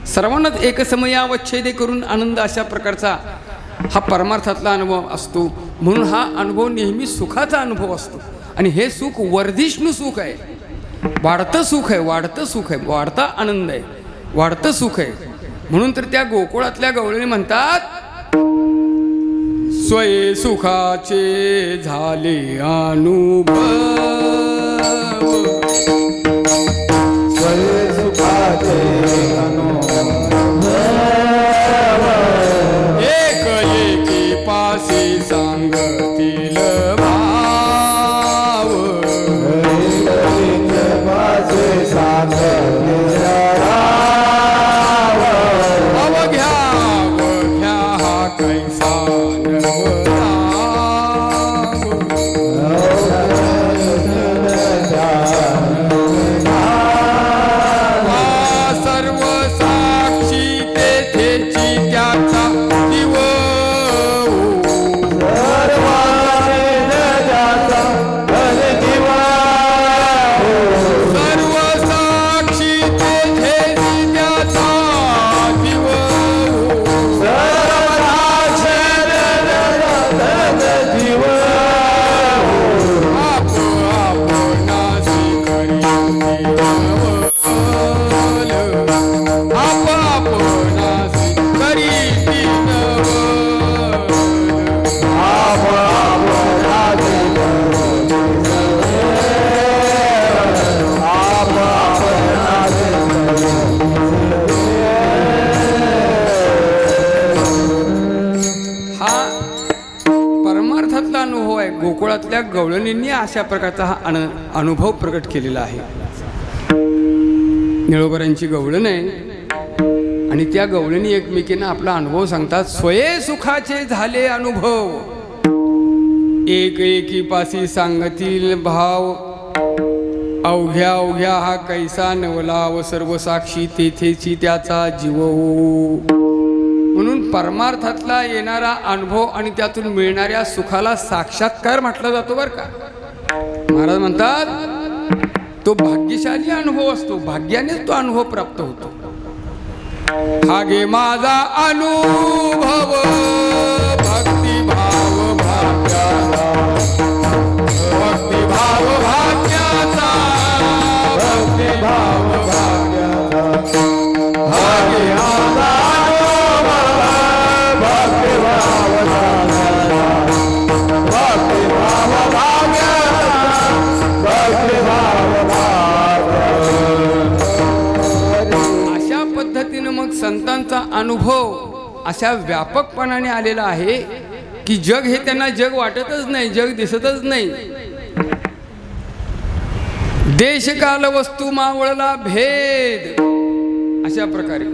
सर्वांनाच एकसमयावच्छेदे करून आनंद अशा प्रकारचा हा परमार्थातला अनुभव असतो. म्हणून हा अनुभव नेहमी सुखाचा अनुभव असतो. आणि हे सुख वर्धिष्णू सुख आहे, वाढतं सुख आहे, वाढतं सुख आहे, वाढता आनंद आहे, वाढतं सुख आहे. म्हणून तर त्या गोकुळातल्या गवळणी म्हणतात, स्वये सुखाचे झाले अनुभव, स्वये सुखाचे एक एकी पासी सांगतील भाव, पासे सांगतील अवघ्या अवघ्या हा कैसा गोकुळातल्या गवळणींनी अशा प्रकारचा हा अनुभव प्रकट केलेला आहे. निळोबरांची गवळण आहे आणि त्या गवळणी एकमेकींना आपला अनुभव सांगतात. स्वये सुखाचे झाले अनुभव, एक एकीपासी सांगतील भाव, अवघ्या अवघ्या हा कैसा नवला व सर्व साक्षी तेथेची त्याचा जीव. म्हणून परमार्थातला येणारा अनुभव आणि त्यातून मिळणाऱ्या सुखाला साक्षात्कार म्हटला जातो बरं का. महाराज म्हणतात तो भाग्यशाली अनुभव असतो, भाग्यानेच तो अनुभव प्राप्त होतो. हा गे माझा अनुभव भक्तिभाव भाग्याचा, भक्तिभाव भाग्याचा, भक्तिभाव भाग्याचा. हा गे माझा अनुभव भक्तिभाव भाग्याचा, भक्तिभाव भाग्याचा, भक्तिभाव भाग्याचा. अशा पद्धतीनं मग संतांचा अनुभव अशा व्यापकपणाने आलेला आहे की जग हे त्यांना जग वाटतच नाही, जग दिसतच नाही. देशकाल वस्तू मावळला भेद, अशा प्रकारे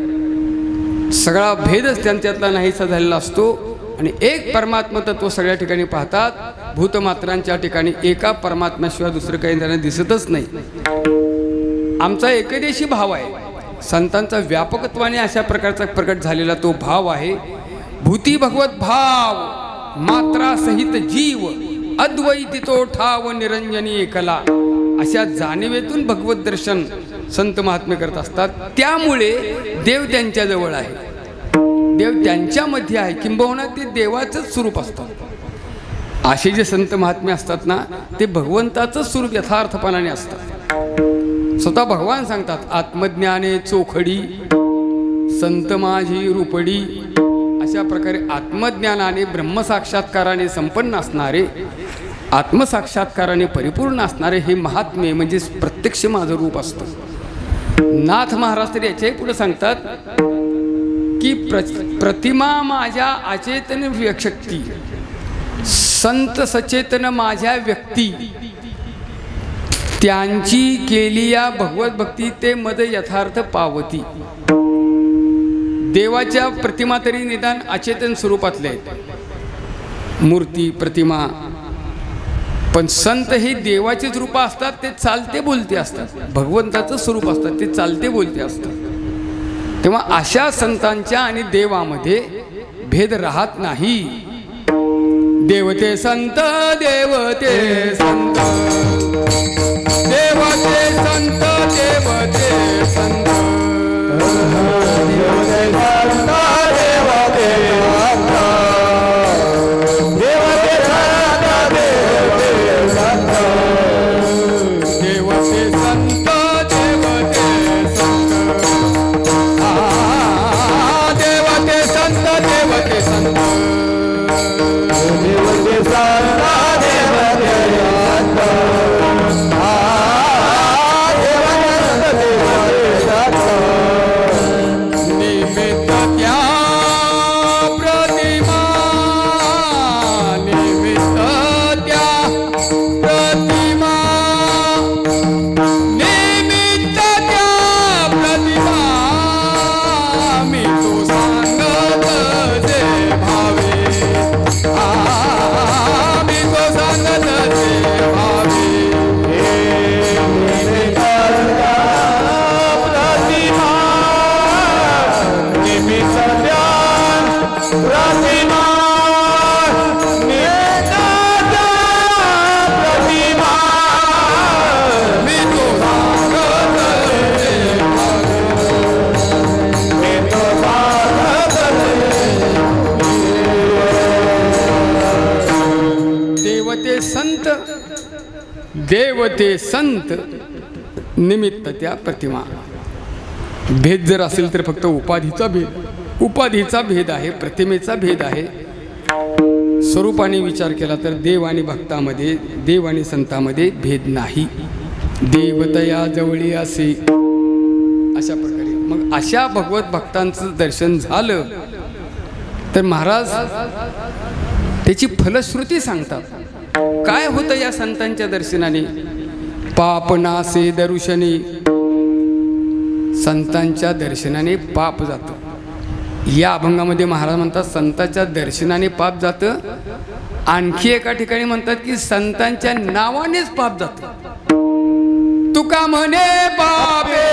सगळा भेदच त्यांच्यातला नाहीसा झालेला असतो आणि एक परमात्मा तत्व सगळ्या ठिकाणी पाहतात. भूतमात्रांच्या ठिकाणी एका परमात्म्याशिवाय दुसरं काही त्यांना दिसतच नाही. आमचा एकदेशी भाव आहे. संतांचा व्यापकत्वाने अशा प्रकारचा प्रकट झालेला तो भाव आहे. भूती भगवत भाव मात्रा सहित जीव, अद्वैती तो ठाव निरंजनी एकला. अशा जाणीवेतून भगवत दर्शन संत महात्मे करत असतात. त्यामुळे देव त्यांच्या जवळ आहे, देव त्यांच्यामध्ये आहे, किंबहुना ते देवाचंच स्वरूप असतं. असे जे संत महात्मे असतात ना, ते भगवंताचं स्वरूप यथार्थपणाने असतात. स्वतः भगवान सांगतात आत्मज्ञाने चोखडी संत माझी रूपडी. अशा प्रकारे आत्मज्ञानाने ब्रह्मसाक्षात्काराने संपन्न असणारे, आत्मसाक्षात्काराने परिपूर्ण असणारे हे महात्मे म्हणजे प्रत्यक्ष माझं रूप असतं. नाथ महाराज तर याच्याही पुढे सांगतात की प्रतिमा माझ्या अचेतन व्यक्ती, संत सचेतन माझ्या व्यक्ती, त्यांची केली या भगवत भक्ती ते मद यथार्थ पावती. देवाच्या प्रतिमा तरी निदान अचेतन स्वरूपातले आहेत, मूर्ती प्रतिमा, पण संत हे देवाचीच रूपं असतात. ते चालते बोलते असतात, भगवंताचं स्वरूप असतात, ते चालते बोलते असतात. तेव्हा अशा संतांच्या आणि देवामध्ये भेद राहत नाही. देवते संत, देवते संत, देवते संत, देवते संत, देवते संत, देवते संत, देवते संत, देवते संत, देवते संत, देवते संत, देवते संत, देवते संत, देवते संत, देवते निमित्त त्या प्रतिमा, निमित्त त्या प्रतिमा, निमित्त त्या प्रतिमा, मी तो सांगत जे भावे, मी तो सांगत जे भावे. देवते संत, देवते संत, निमित्त त्या प्रतिमा. भेद जर असेल तर फक्त उपाधीचा भेद, उपाधीचा भेद आहे, प्रतिमेचा भेद आहे. स्वरूपाने विचार केला तर देव आणि भक्तामध्ये, देव आणि संतामध्ये भेद नाही. देवतया जवळी असे, अशा प्रकारे. मग अशा भगवत भक्तांचं दर्शन झालं तर महाराज त्याची फलश्रुती सांगतात. काय होतं या संतांच्या दर्शनाने? पाप नासे दर्शनी, संतांच्या दर्शनाने पाप जातं. या अभंगामध्ये महाराज म्हणतात संतांच्या दर्शनाने पाप जातं. आणखी एका ठिकाणी म्हणतात की संतांच्या नावानेच पाप जातं. तुका म्हणे पापे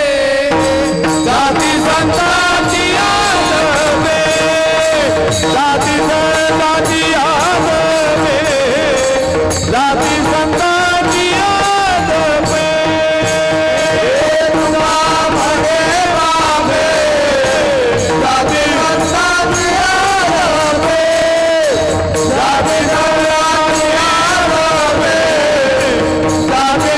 जाती संतांची आसवे, जाती संतांची आसवे, जाती संतांची आसवे. तुका म्हणे पापे, जाती संतांची आसवे, जाती संतांची आसवे, जाती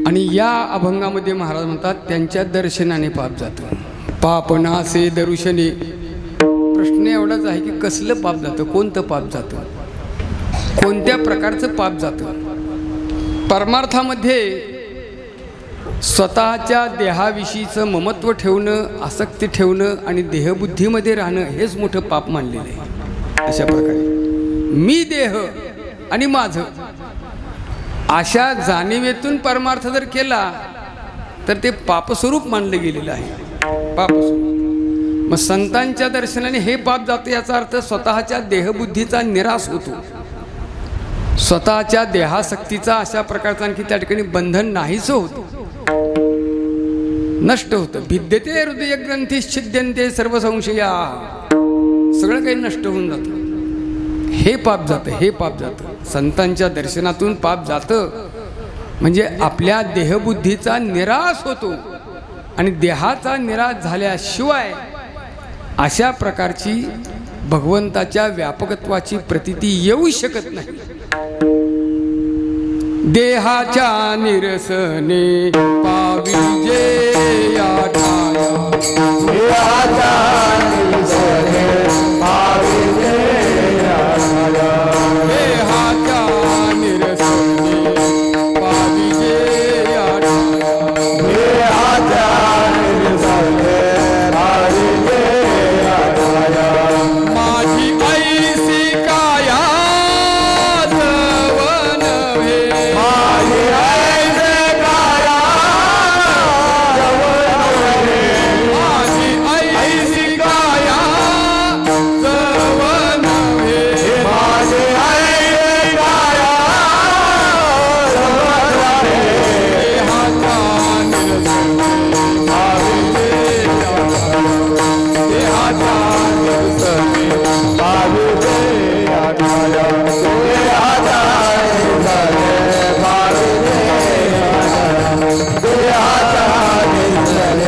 आणि या अभंगामध्ये महाराज म्हणतात त्यांच्या दर्शनाने पाप जातं. पाप नासे दर्शनी. प्रश्न एवढाच आहे की कसलं पाप जातं, कोणतं पाप जातं, कोणत्या प्रकारचं पाप जातं? परमार्थामध्ये स्वतःच्या देहाविषयीचं ममत्व ठेवणं, आसक्ती ठेवणं आणि देहबुद्धीमध्ये राहणं हेच मोठं पाप मानलेलं आहे. अशा प्रकारे मी देह आणि माझं अशा जाणीवेतून परमार्थ जर केला तर ते पापस्वरूप मानलं गेलेलं आहे. पापस्वरूप. मग संतांच्या दर्शनाने हे पाप जातं. याचा अर्थ स्वतःच्या देहबुद्धीचा निराश होतो, स्वतःच्या देहासक्तीचा अशा प्रकारचा आणखी त्या ठिकाणी बंधन नाहीच होतं, नष्ट होतं. भिद्यते हृदय ग्रंथी छिद्यन्ते सर्व संशया. सगळं काही नष्ट होऊन जातं. हे पाप जातं, हे पाप जातं. संतांच्या दर्शनातून पाप जातं म्हणजे आपल्या देहबुद्धीचा निराश होतो आणि देहाचा निराश झाल्याशिवाय अशा प्रकारची भगवंताच्या व्यापकत्वाची प्रतीती येऊ शकत नाही. देहाच्या निरसने पाविजे या ठाया, देहाच्या निरसने पाविजे या ठाया, देहाच्या निरसने पाविजे या ठाया, देहाच्या निरसने पाविजे या ठाया. माझी ऐसी काया जवन हे, माझी ऐसे काया जवन हे, माझी ऐसी काया जवन हे, माझी ऐसे काया जवन हे. देहाच्या निरसने पाविजे या ठाया, देहाच्या निरसने पाविजे या ठाया, देहाच्या निरसने पाविजे या ठाया, देहाच्या निरसने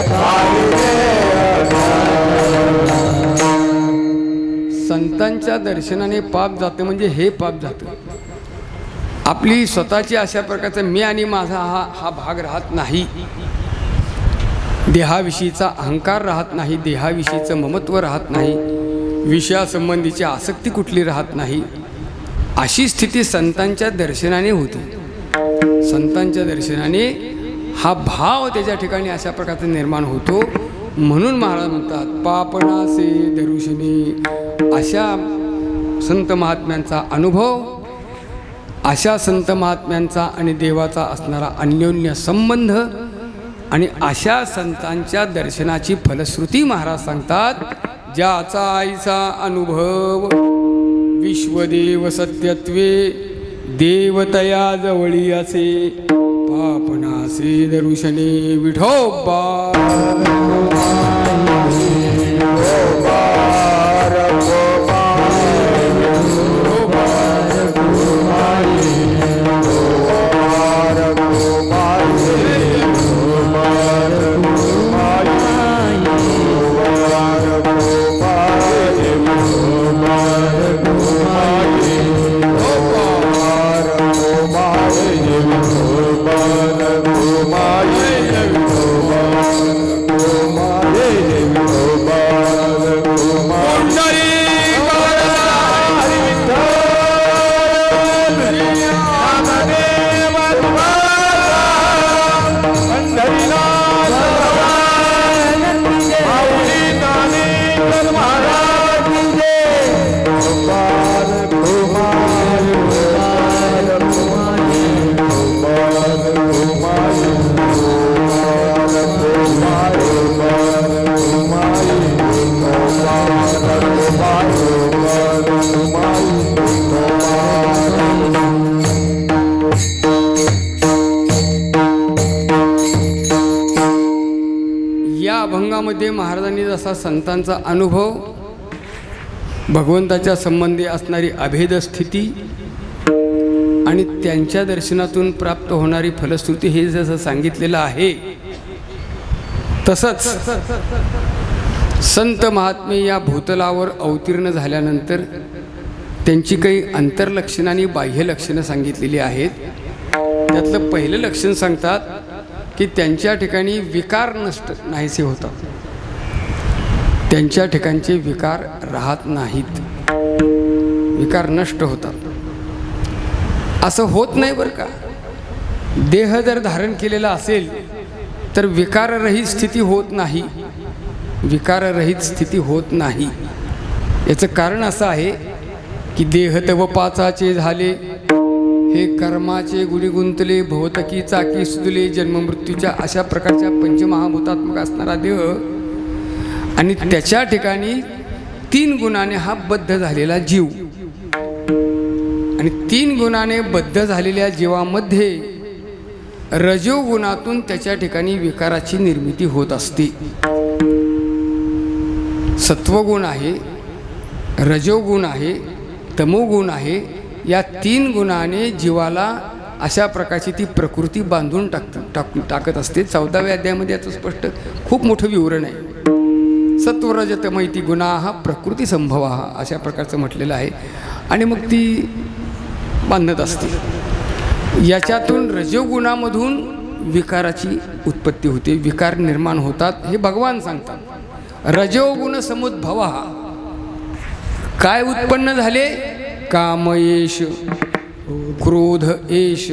पाविजे या ठाया. संतांच्या दर्शनाने पाप जातं म्हणजे हे पाप जातं. आपली स्वतःची अशा प्रकारचा मी आणि माझा हा भाग राहत नाही, देहाविषयीचा अहंकार राहत नाही, देहाविषयीचं ममत्व राहत नाही, विषयासंबंधीची आसक्ती कुठली राहत नाही. अशी स्थिती संतांच्या दर्शनाने होते. संतांच्या दर्शनाने हा भाव त्याच्या ठिकाणी अशा प्रकारचा निर्माण होतो. म्हणून महाराज म्हणतात पापनासे दरुशनी. अशा संत महात्म्यांचा अनुभव, अशा संत महात्म्यांचा आणि देवाचा असणारा अन्योन्य संबंध आणि अशा संतांच्या दर्शनाची फलश्रुती महाराज सांगतात. ज्याचा आईचा अनुभव विश्वदेव सत्यत्वे देवतया जवळी असे, पापनासे दरुशने विठोबा. अभंगामध्ये महाराजांनी जसा संतांचा अनुभव, भगवंताच्या संबंधी असणारी अभेद स्थिती आणि त्यांच्या दर्शनातून प्राप्त होणारी फलश्रुती हे जसं सांगितलेलं आहे, तसंच संत महात्मे या भूतलावर अवतीर्ण झाल्यानंतर त्यांची काही अंतर्लक्षणं आणि बाह्य लक्षणं सांगितलेली आहेत. त्यातलं पहिलं लक्षण सांगतात की त्यांच्या ठिकाणी विकार नष्ट नाहीसे होतात, त्यांच्या ठिकाणचे विकार राहत नाहीत, विकार नष्ट होतात. असं होत नाही बरं का. देह जर धारण केलेला असेल तर विकाररहित स्थिती होत नाही, विकाररहित स्थिती होत नाही. याचं कारण असं आहे की देह तव पाचाचे झाले, हे कर्माचे गुढी गुंतले, भवतकी चाकी सुदले, जन्ममृत्यूच्या अशा प्रकारच्या पंचमहाभूतात्मक असणारा देह आणि त्याच्या ठिकाणी 3 गुणाने हा बद्ध झालेला जीव, आणि 3 गुणाने बद्ध झालेल्या जीवामध्ये रजोगुणातून त्याच्या ठिकाणी विकाराची निर्मिती होत असते. सत्वगुण आहे, रजोगुण आहे, तमोगुण आहे. या 3 गुणाने जीवाला अशा प्रकारची ती प्रकृती बांधून टाकत असते. 14व्या अध्यायामध्ये याचं स्पष्ट खूप मोठं विवरण आहे. सत्वरजतमैती गुणा हा प्रकृती संभवा अशा प्रकारचं म्हटलेलं आहे, आणि मग ती बांधत असते. याच्यातून रजोगुणामधून विकाराची उत्पत्ती होते, विकार निर्माण होतात, हे भगवान सांगतात. रजोगुण समुद्भवा, काय उत्पन्न झाले? काम एष, क्रोध एष,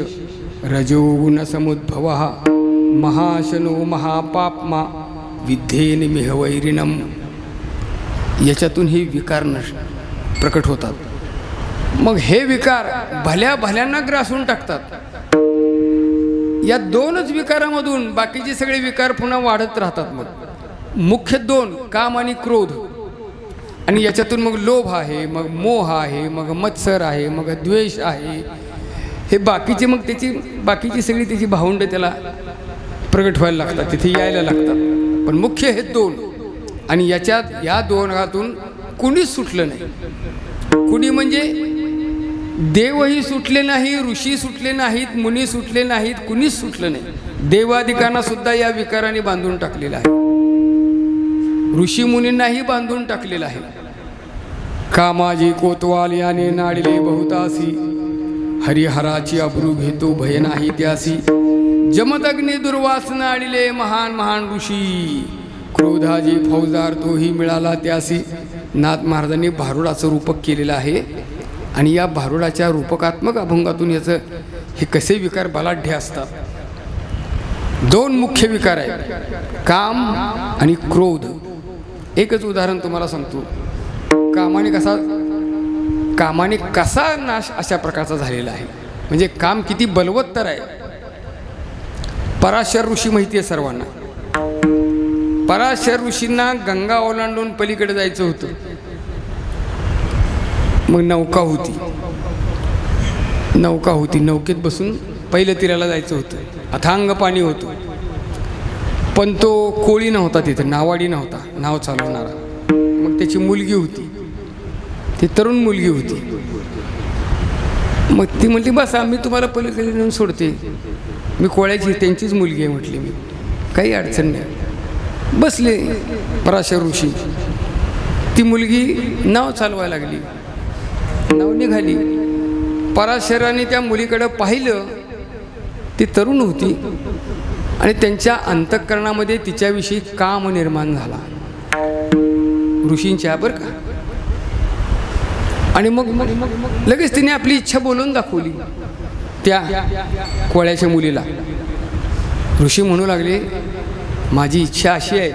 रजोगुण समुद्भवा, महाशनो महापाप्मा विद्धेन मिहवैरिणम. याच्यातून हे विकार प्रकट होतात. मग हे विकार भल्या भल्यांना ग्रासून टाकतात. या 2च विकारामधून बाकीचे सगळे विकार पुन्हा वाढत राहतात. मग मुख्य 2 काम आणि क्रोध, आणि याच्यातून मग लोभ आहे, मग मोह आहे, मग मत्सर आहे, मग द्वेष आहे. हे बाकीचे मग बाकीची सगळी त्याची भावंड त्याला प्रगट व्हायला लागतात, तिथे यायला लागतात. पण मुख्य हे 2, आणि या 2 कुणीच सुटलं नाही. कुणी म्हणजे देवही सुटले नाही, ऋषी सुटले नाहीत, मुनी सुटले नाहीत, कुणीच सुटलं नाही. देवादिकांना सुद्धा या विकाराने बांधून टाकलेलं आहे, ऋषी मुनींनाही बांधून टाकलेलं आहे. कामाजी कोतवाल याने नाडिले बहुतासी, हरिहराची अब्रू घेतो भय नाही त्यासी. जमदग्नी दुर्वास नाडिले महान महान ऋषी, क्रोधाजी फौजदार तोही मिळाला त्यासी. नाथ महाराजांनी भारुडाचं रूपक केलेलं आहे, आणि या भारुडाच्या रूपकात्मक अभंगातून याचं हे कसे विकार बलाढ्य असतात. 2 मुख्य विकार आहेत, काम आणि क्रोध. एकच उदाहरण तुम्हाला सांगतो. कामाने कसा नाश अशा प्रकारचा झालेला आहे, म्हणजे काम किती बलवत्तर आहे. पराशर ऋषी माहिती आहे सर्वांना. पराशर ऋषींना गंगा ओलांडून पलीकडे जायचं होतं. मग नौका होती, नौकेत बसून पहिल्या तीराला जायचं होतं. अथांग पाणी होतं, पण तो कोळी नव्हता तिथं, नावाडी नव्हता, नाव चालवणारा. मग त्याची मुलगी होती, ती तरुण मुलगी होती. मग ती म्हटली, बस आम्ही तुम्हाला पलीकडे नेऊन सोडते, मी कोळ्याची त्यांचीच मुलगी आहे म्हटली, मी काही अडचण नाही. बसले पराशर ऋषी. ती मुलगी नाव चालवायला लागली, नाव निघाली. पराशराने त्या मुलीकडं पाहिलं, ती तरुण होती, आणि त्यांच्या अंतःकरणामध्ये तिच्याविषयी काम निर्माण झाला ऋषींच्या, बरं का. आणि मग लगेच तिने आपली इच्छा बोलून दाखवली त्या कोळ्याच्या मुलीला. ऋषी म्हणू लागले, माझी इच्छा अशी आहे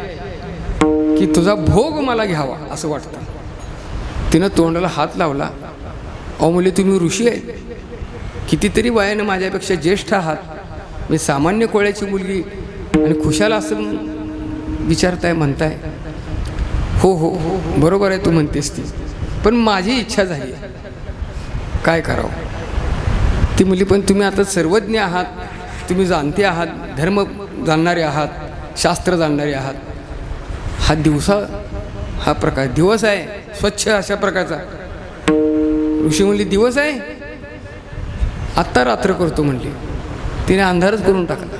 की तुझा भोग मला घ्यावा असं वाटतं. तिनं तोंडाला हात लावला. अहो मुली, तुम्ही ऋषी आहे, कितीतरी वयानं माझ्यापेक्षा ज्येष्ठ आहात, मी सामान्य कोळ्याची मुलगी, आणि खुशाल असं विचारताय म्हणताय. हो हो हो बरोबर आहे तू म्हणतेस ती, पण माझी इच्छा झाली, काय करावं. ती मुली, पण तुम्ही आता सर्वज्ञ आहात, तुम्ही जाणते आहात, धर्म जाणणारे आहात, शास्त्र जाणणारे आहात, हा दिवसा हा प्रकार दिवस आहे स्वच्छ अशा प्रकारचा. ऋषी म्हणली दिवस आहे, आत्ता रात्र करतो म्हणली. तिने अंधारच करून टाकला.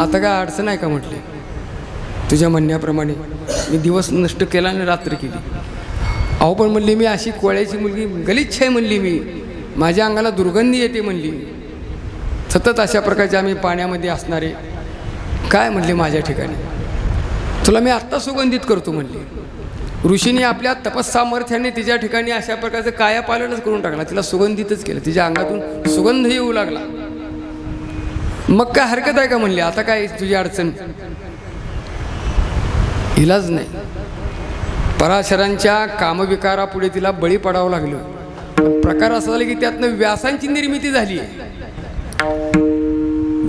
आता काय अडचण आहे का म्हटली, तुझ्या म्हणण्याप्रमाणे मी दिवस नष्ट केला आणि रात्र केली. अहो पण म्हणली मी अशी कोळ्याची मुलगी गलिच्छ आहे म्हणली, मी माझ्या अंगाला दुर्गंधी येते म्हणली, सतत अशा प्रकारचे आम्ही पाण्यामध्ये असणारे काय म्हणले माझ्या ठिकाणी, तुला मी आत्ता सुगंधित करतो म्हणली. ऋषीने आपल्या तपस्सामर्थ्याने तिच्या ठिकाणी अशा प्रकारचं कायापालनच करून टाकला, तिला सुगंधितच केलं, तिच्या अंगातून सुगंध येऊ लागला. मग काय हरकत आहे का म्हणली, आता काय तुझी अडचण, इलाज नाही. पराशरांच्या कामविकारापुढे तिला बळी पडावं लागलं. प्रकार असा झाला की त्यातनं व्यासांची निर्मिती झाली.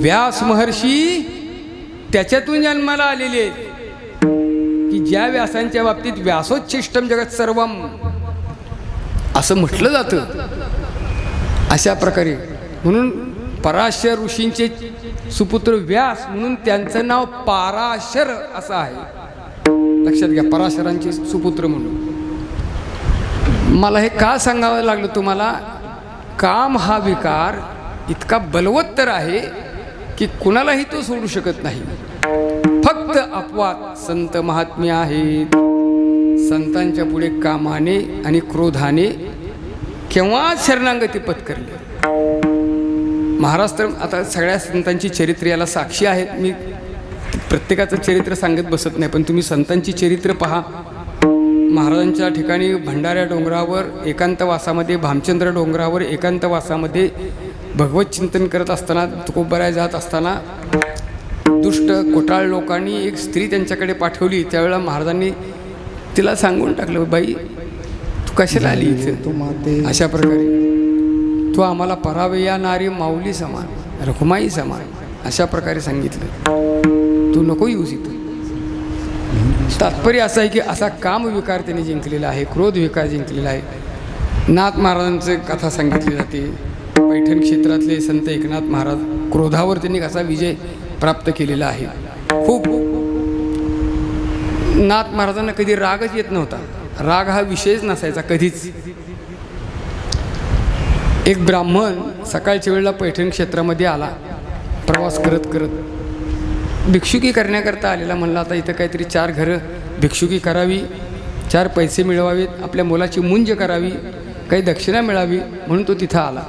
व्यास महर्षी त्याच्यातून जन्माला आलेले आहेत की ज्या व्यासांच्या बाबतीत व्यासोच्छिष्टम जगत सर्वम असं म्हटलं जातं. अशा प्रकारे म्हणून पराशर ऋषींचे सुपुत्र व्यास म्हणून त्यांचं नाव पाराशर असं आहे. लक्षात घ्या, पराशरांचे सुपुत्र म्हणून. मला हे का सांगावं लागलं तुम्हाला, काम हा विकार इतका बलवत्तर आहे की कुणालाही तो सोडू शकत नाही. फक्त अपवाद संत महात्मे आहेत. संतांच्या पुढे कामाने आणि क्रोधाने केव्हा शरणागती पत्करली. महाराज तर आता सगळ्या संतांची चरित्र याला साक्षी आहेत. मी प्रत्येकाचं चरित्र सांगत बसत नाही, पण तुम्ही संतांची चरित्र पहा. महाराजांच्या ठिकाणी भंडाऱ्या डोंगरावर एकांतवासामध्ये, भामचंद्र डोंगरावर एकांतवासामध्ये भगवत चिंतन करत असताना, तुकोबराय जात असताना दुष्ट कोटाळ लोकांनी एक स्त्री त्यांच्याकडे पाठवली. त्यावेळेला महाराजांनी तिला सांगून टाकलं, बाई तू कशाला आली इथे, अशा प्रकारे तू आम्हाला परावया नारी माऊली समान, रखुमाई समान, अशा प्रकारे सांगितलं, तू नको येऊस इथं. तात्पर्य असं आहे की असा काम विकार त्याने जिंकलेला आहे, क्रोध विकार जिंकलेला आहे. नाथ महाराजांचं कथा सांगितली जाते. पैठण क्षेत्रातले संत एकनाथ महाराज, क्रोधावर त्यांनी कसा विजय प्राप्त केलेला आहे. खूप नाथ महाराजांना कधी रागच येत नव्हता, राग हा विषयच नसायचा कधीच. एक ब्राह्मण सकाळच्या वेळेला पैठण क्षेत्रामध्ये आला, प्रवास करत करत भिक्षुकी करण्याकरता आलेला. म्हणला आता इथं काहीतरी 4 घरं भिक्षुकी करावी, 4 पैसे मिळवावेत, आपल्या मुलाची मुंज करावी, काही दक्षिणा मिळावी, म्हणून तो तिथं आला.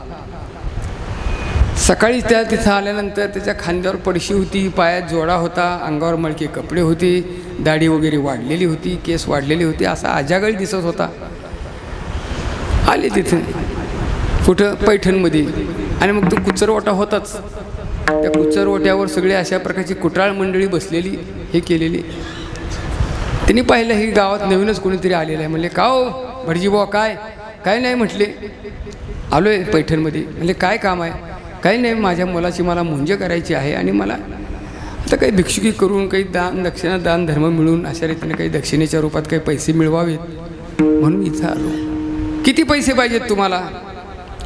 सकाळी तिथं आल्यानंतर त्याच्या खांद्यावर पडशी होती, पायात जोडा होता, अंगावर मळके कपडे होते, दाढी वगैरे वाढलेली होती, केस वाढलेले होते, असा अजागळ दिसत होता. आले तिथे कुठं पैठणमध्ये, आणि मग तो कुचरवटा होताच. त्या कुचरवट्यावर सगळे अशा प्रकारची कुटाळ मंडळी बसलेली, हे केलेली. त्यांनी पाहिलं ही गावात नवीनच कोणीतरी आलेलं आहे. म्हणले का हो भटजी बुवा, काय नाही म्हटले, आलो आहे पैठणमध्ये. म्हणजे काय काम आहे? काही नाही, माझ्या मुलाची मला मुंज करायची आहे आणि मला आता काही भिक्षुकी करून काही दक्षिणा दान धर्म मिळून अशा रीतीने काही दक्षिणेच्या रूपात काही पैसे मिळवावेत म्हणून इथं आलो. किती पैसे पाहिजेत तुम्हाला?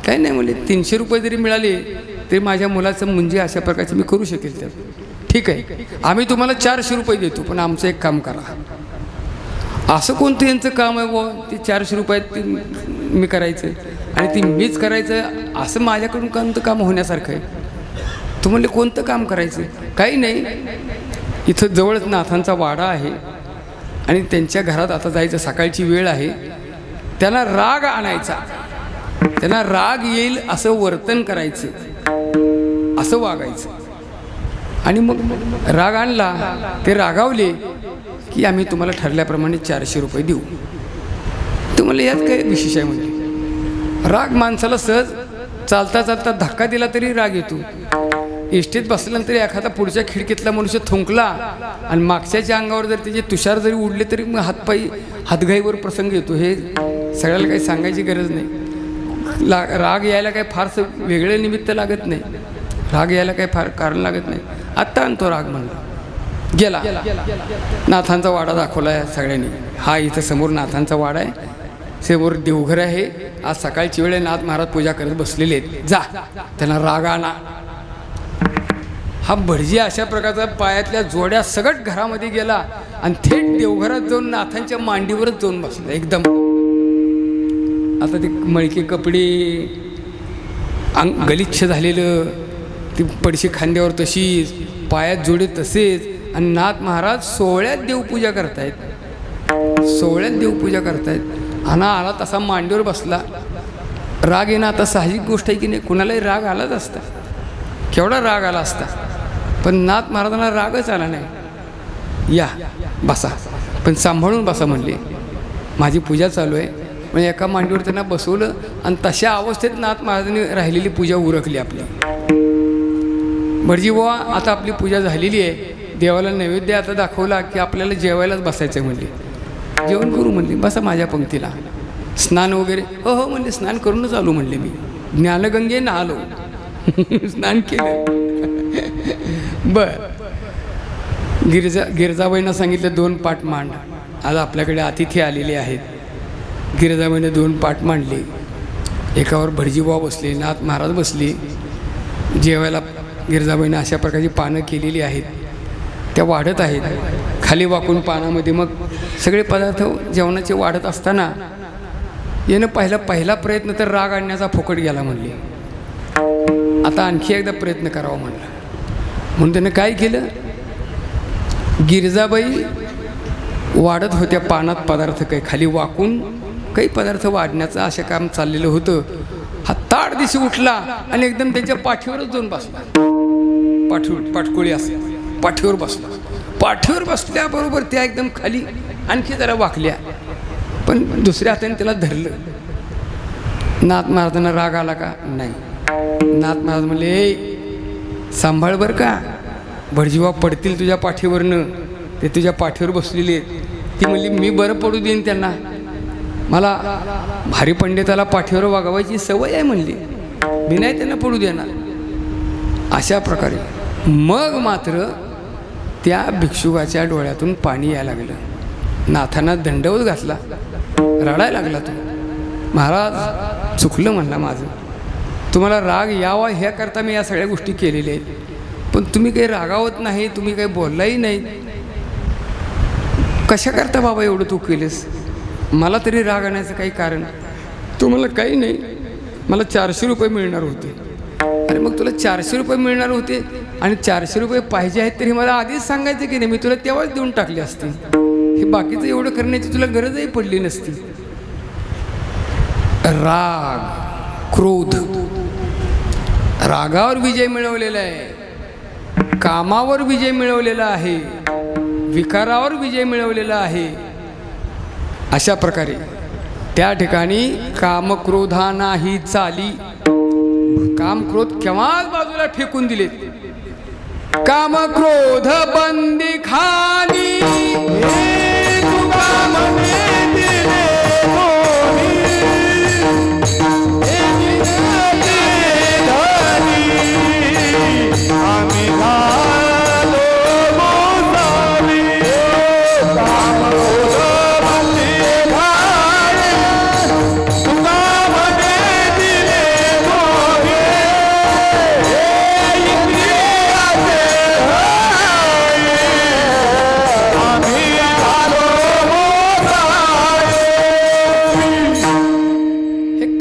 काही नाही म्हणले, 300 रुपये जरी मिळाले तरी माझ्या मुलाचं मुंजे अशा प्रकारचं मी करू शकेल. तर ठीक आहे, आम्ही तुम्हाला 400 रुपये देतो, पण आमचं एक काम करा. असं कोणतं यांचं काम आहे बुवा, ते 400 रुपयात मी करायचं आणि ती मीच करायचं, असं माझ्याकडून कोणतं काम होण्यासारखं आहे? तू म्हणले कोणतं काम करायचं? काही नाही, इथं जवळच नाथांचा वाडा आहे आणि त्यांच्या घरात आता जायचं, सकाळची वेळ आहे. त्यांना राग आणायचा, त्यांना राग येईल असं वर्तन करायचं, असं वागायचं. आणि मग राग आणला, ते रागावले की आम्ही तुम्हाला ठरल्याप्रमाणे 400 रुपये देऊ. तुम्हाला यात काय विशेष आहे? म्हणजे राग माणसाला सहज चालता चालता धक्का दिला तरी राग येतो. इष्टीत बसल्यानंतर एखादा पुढच्या खिडकीतला मनुष्य थुंकला आणि मागच्याच्या अंगावर जर त्याचे तुषार जरी उडले तरी मग हातघाईवर प्रसंग येतो. हे सगळ्याला काही सांगायची गरज नाही. राग यायला काही फारसं वेगळं निमित्त लागत नाही, राग यायला काही फार कारण लागत नाही. आत्ता आणतो राग म्हणला, गेला. नाथांचा वाडा दाखवला आहे सगळ्यांनी. हा इथं समोर नाथांचा वाडा आहे, समोर देवघर आहे. आज सकाळची वेळे नाथ महाराज पूजा करत बसलेले आहेत. जा, त्यांना राग आणा. हा भटजी अशा प्रकारचा पायातल्या जोड्या सगळं घरामध्ये गेला आणि थेट देवघरात जाऊन नाथांच्या मांडीवरच जाऊन बसला एकदम. आता ते मळके कपडे गलिच्छ झालेलं, ती पडशी खांद्यावर तशीच, पायात जोडे तसेच, आणि नाथ महाराज सोहळ्यात देवपूजा करतायत, सोहळ्यात देवपूजा करतायत. आणि आला तसा मांडीवर बसला. राग येणं आता साहजिक गोष्ट आहे की नाही, कुणालाही राग आलाच असता, केवढा राग आला असता, पण नाथ महाराजांना रागच आला नाही. या बसा, पण सांभाळून बसा म्हणले, माझी पूजा चालू आहे. म्हणजे एका मांडीवर त्यांना बसवलं आणि तशा अवस्थेत नाथ महाराजांनी राहिलेली पूजा उरकली आपली. भटजी बुवा आता आपली पूजा झालेली आहे, देवाला नैवेद्य आता दाखवला की आपल्याला जेवायलाच बसायचं म्हणले. जेवण करू म्हणले, बसा माझ्या पंक्तीला. स्नान वगैरे, हो हो म्हणले, स्नान करूनच आलो म्हणले, मी ज्ञानगंगे नहालो. स्नान केलं. बर, गिरजाबाईंना सांगितलं 2 पाठ मांड. आज आपल्याकडे अतिथी आलेले आहेत. गिरजाबाईने 2 पाठ मांडले. एकावर भटजीबुवा बसले, नाथ महाराज बसले. जेवायला गिरजाबाईंना अशा प्रकारची पानं केलेली आहेत, त्या वाढत आहेत. खाली वाकून पानामध्ये मग सगळे पदार्थ जेवणाचे वाढत असताना यानं पहिला प्रयत्न तर राग आणण्याचा फुकट गेला म्हणले. आता आणखी एकदा प्रयत्न करावा म्हणला. म्हणून त्यानं काय केलं, गिरजाबाई वाढत होत्या पानात पदार्थ, काही खाली वाकून काही पदार्थ वाढण्याचं असं काम चाललेलं होतं. हा ताड दिशी उठला आणि एकदम त्यांच्या पाठीवरच जाऊन बसला. पाठकुळी असं पाठीवर बसला. पाठीवर बसल्याबरोबर त्या एकदम खाली आणखी जरा वाकल्या, पण दुसऱ्या हाताने त्याला धरलं. नाथ महाराजांना राग आला का? नाही. नाथ महाराज म्हणले, सांभाळ बरं का, भटजीबा पडतील तुझ्या पाठीवरनं, ते तुझ्या पाठीवर बसलेले आहेत. ती म्हणली, मी बरं पडू देईन त्यांना, मला भारी पंडिताला पाठीवर वागवायची सवय आहे म्हणली, मी नाही त्यांना पडू देणार. अशा प्रकारे मग मात्र त्या भिक्षुकाच्या डोळ्यातून पाणी यायला लागलं. नाथांना दंडवत घातला, रडायला लागला तो. महाराज चुकलं म्हणला माझं, तुम्हाला राग यावा ह्याकरता मी या सगळ्या गोष्टी केलेल्या आहेत, पण तुम्ही काही रागावत नाही, तुम्ही काही बोललाही नाही, कशा करता बाबा एवढं तू केलंस? मला तरी राग आणायचं काही कारण? तुम्हाला काही नाही, मला 400 रुपये मिळणार होते. अरे मग तुला 400 रुपये मिळणार होते आणि 400 रुपये पाहिजे आहेत तरी मला आधीच सांगायचं की नाही, मी तुला तेव्हाच देऊन टाकले असते. हे बाकीचं एवढं करण्याची तुला गरजही पडली नसती. राग, क्रोध, रागावर विजय मिळवलेला आहे, कामावर विजय मिळवलेला आहे, विकारावर विजय मिळवलेला आहे. अशा प्रकारे त्या ठिकाणी कामक्रोधा नाही चाली, कामक्रोध केव्हाच बाजूला फेकून दिलेत. कामक्रोध बंदी खाली,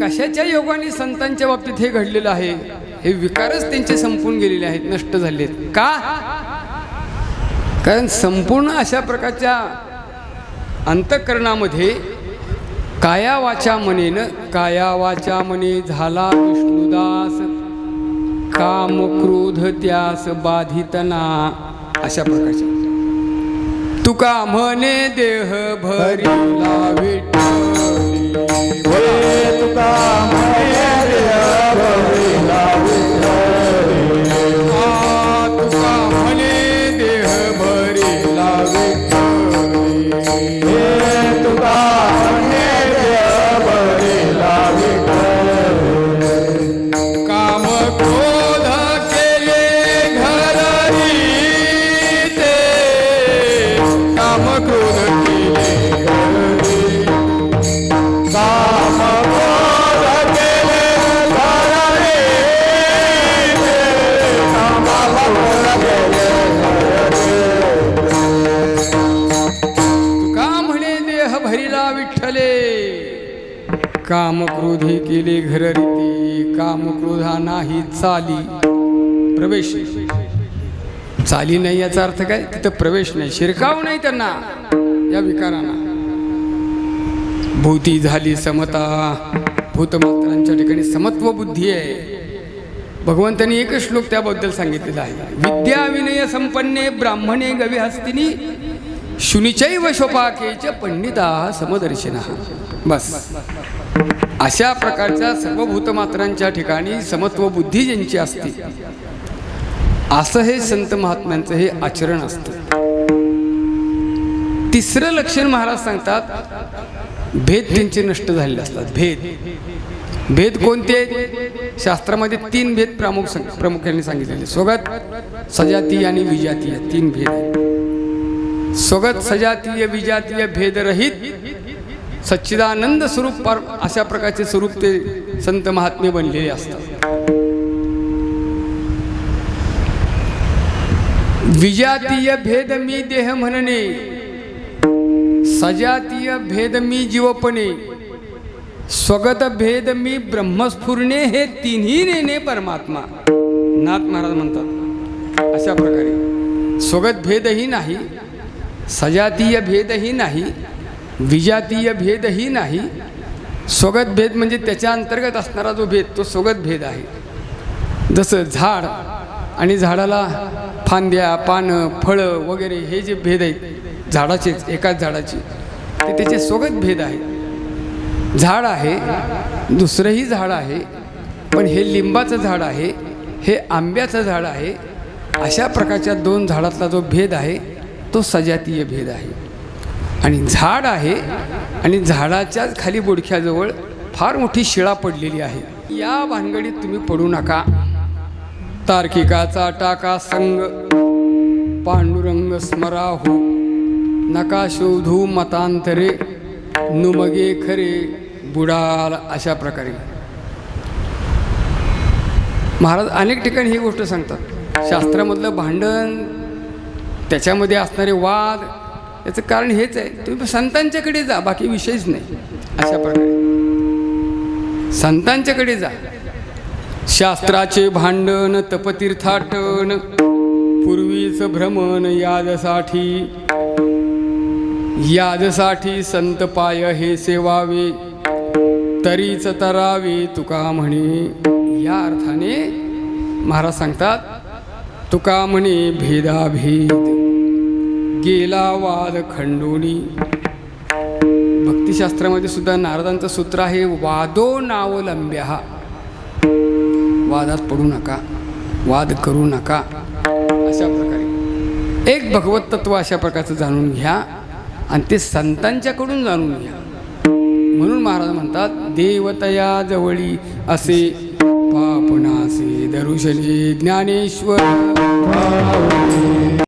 कशाच्या योगाने संतांच्या बाबतीत हे घडलेलं आहे? हे विकारच त्यांचे संपून गेलेले आहेत, नष्ट झाले आहेत. का? कारण संपूर्ण अशा प्रकारच्या अंतःकरणामध्ये काया वाचा मनेनं, काया वाचा मने झाला विष्णुदास, काम क्रोध त्यास बाधितना. अशा प्रकारच्या तुका म्हणे देह भरिला विठ्ठली, तुका म्हणे देह भरिला विठ्ठली, तुका म्हणे देह भरिला विठ्ठली, तुका म्हणे देह भरिला विठ्ठली. काम क्रोध केले घरी ते, काम क्रोध केले घरी, काम क्रोध केले घरी काम क्रोधी केले घर रीती, काम क्रोधा नाही चाली प्रवेश. चाली नाही याचा अर्थ काय, तिथं प्रवेश नाही, शिरकाव नाही त्यांना या विकारांना. भूती झाली समता, भूतमात्रांच्या ठिकाणी समत्व बुद्धी आहे. भगवंतांनी एकच श्लोक त्याबद्दल सांगितलेला आहे. विद्या विनय संपन्ने ब्राह्मणे गवी हस्तिनी शुनिचैव शोपाकेच पंडिता समदर्शिना. बस अशा प्रकारच्या सर्व भूतमात्रांच्या ठिकाणी समत्व बुद्धी ज्यांची असते, असं हे संत महात्म्यांचं हे आचरण असतं. तिसरं लक्षण महाराज सांगतात, भेद त्यांचे नष्ट झालेले असतात. भेद कोणते? शास्त्रामध्ये 3 भेद प्रामुख्याने सांगितलेले. स्वगत, सजातीय आणि विजातीय 3 भेद आहेत. स्वगत, सजातीय, विजातीय भेदरहित सच्चिदानंद स्वरूप अशा प्रकारचे स्वरूप ते संत महात्मे बनलेले असतात. विजातीय भेद मी देह म्हणणे, सजातीय भेद मी जीवपणे, स्वगत भेद मी ब्रह्मस्फुरणे, हे तिन्ही नेणे परमात्मा. नाथ महाराज म्हणतात अशा प्रकारे स्वगत भेदही नाही, सजातीय भेदही नाही, विजातीय भेदही नाही. स्वगत भेद म्हणजे त्याच्या अंतर्गत असणारा जो भेद तो स्वगत भेद आहे. जसं झाड आणि झाडाला फांद्या, पानं, फळं वगैरे हे जे भेद आहेत झाडाचेच, एकाच झाडाचे, ते त्याचे स्वगत भेद आहे. झाड आहे, दुसरंही झाड आहे, पण हे लिंबाचं झाड आहे, हे आंब्याचं झाड आहे. अशा प्रकारच्या 2 झाडातला जो भेद आहे तो सजातीय भेद आहे. आणि झाड आहे आणि झाडाच्या खाली बुडख्याजवळ फार मोठी शिळा पडलेली आहे. या भानगडीत तुम्ही पडू नका. तार्किकाचा टाका संग, पांडुरंग स्मराहू, नका शोधू मतांतरे, नुमगे खरे बुडाल. अशा प्रकारे महाराज अनेक ठिकाणी ही गोष्ट सांगतात. शास्त्रामधलं भांडण, त्याच्यामध्ये असणारे वाद, याचं कारण हेच आहे. तुम्ही संतांच्याकडे जा, बाकी विषयच नाही. अशा प्रकारे संतांच्याकडे जा. शास्त्राचे भांडण तपतीर्थाटन, पूर्वीच भ्रमण यादसाठी संत पाय हे सेवावे, तरीच तरावे तुका म्हणे. या अर्थाने महाराज सांगतात, तुका म्हणे भेदाभेद गेला वाद खंडोनी. भक्तिशास्त्रामध्ये सुद्धा नारदांचं सूत्र आहे, वादो नावलंब्या. वादात पडू नका, वाद करू नका. अशा प्रकारे एक भगवत तत्व अशा प्रकारचं जाणून घ्या आणि ते संतांच्याकडून जाणून घ्या. म्हणून महाराज म्हणतात, देवतया जवळी असे पापनासे दरुशने ज्ञानेश्वर.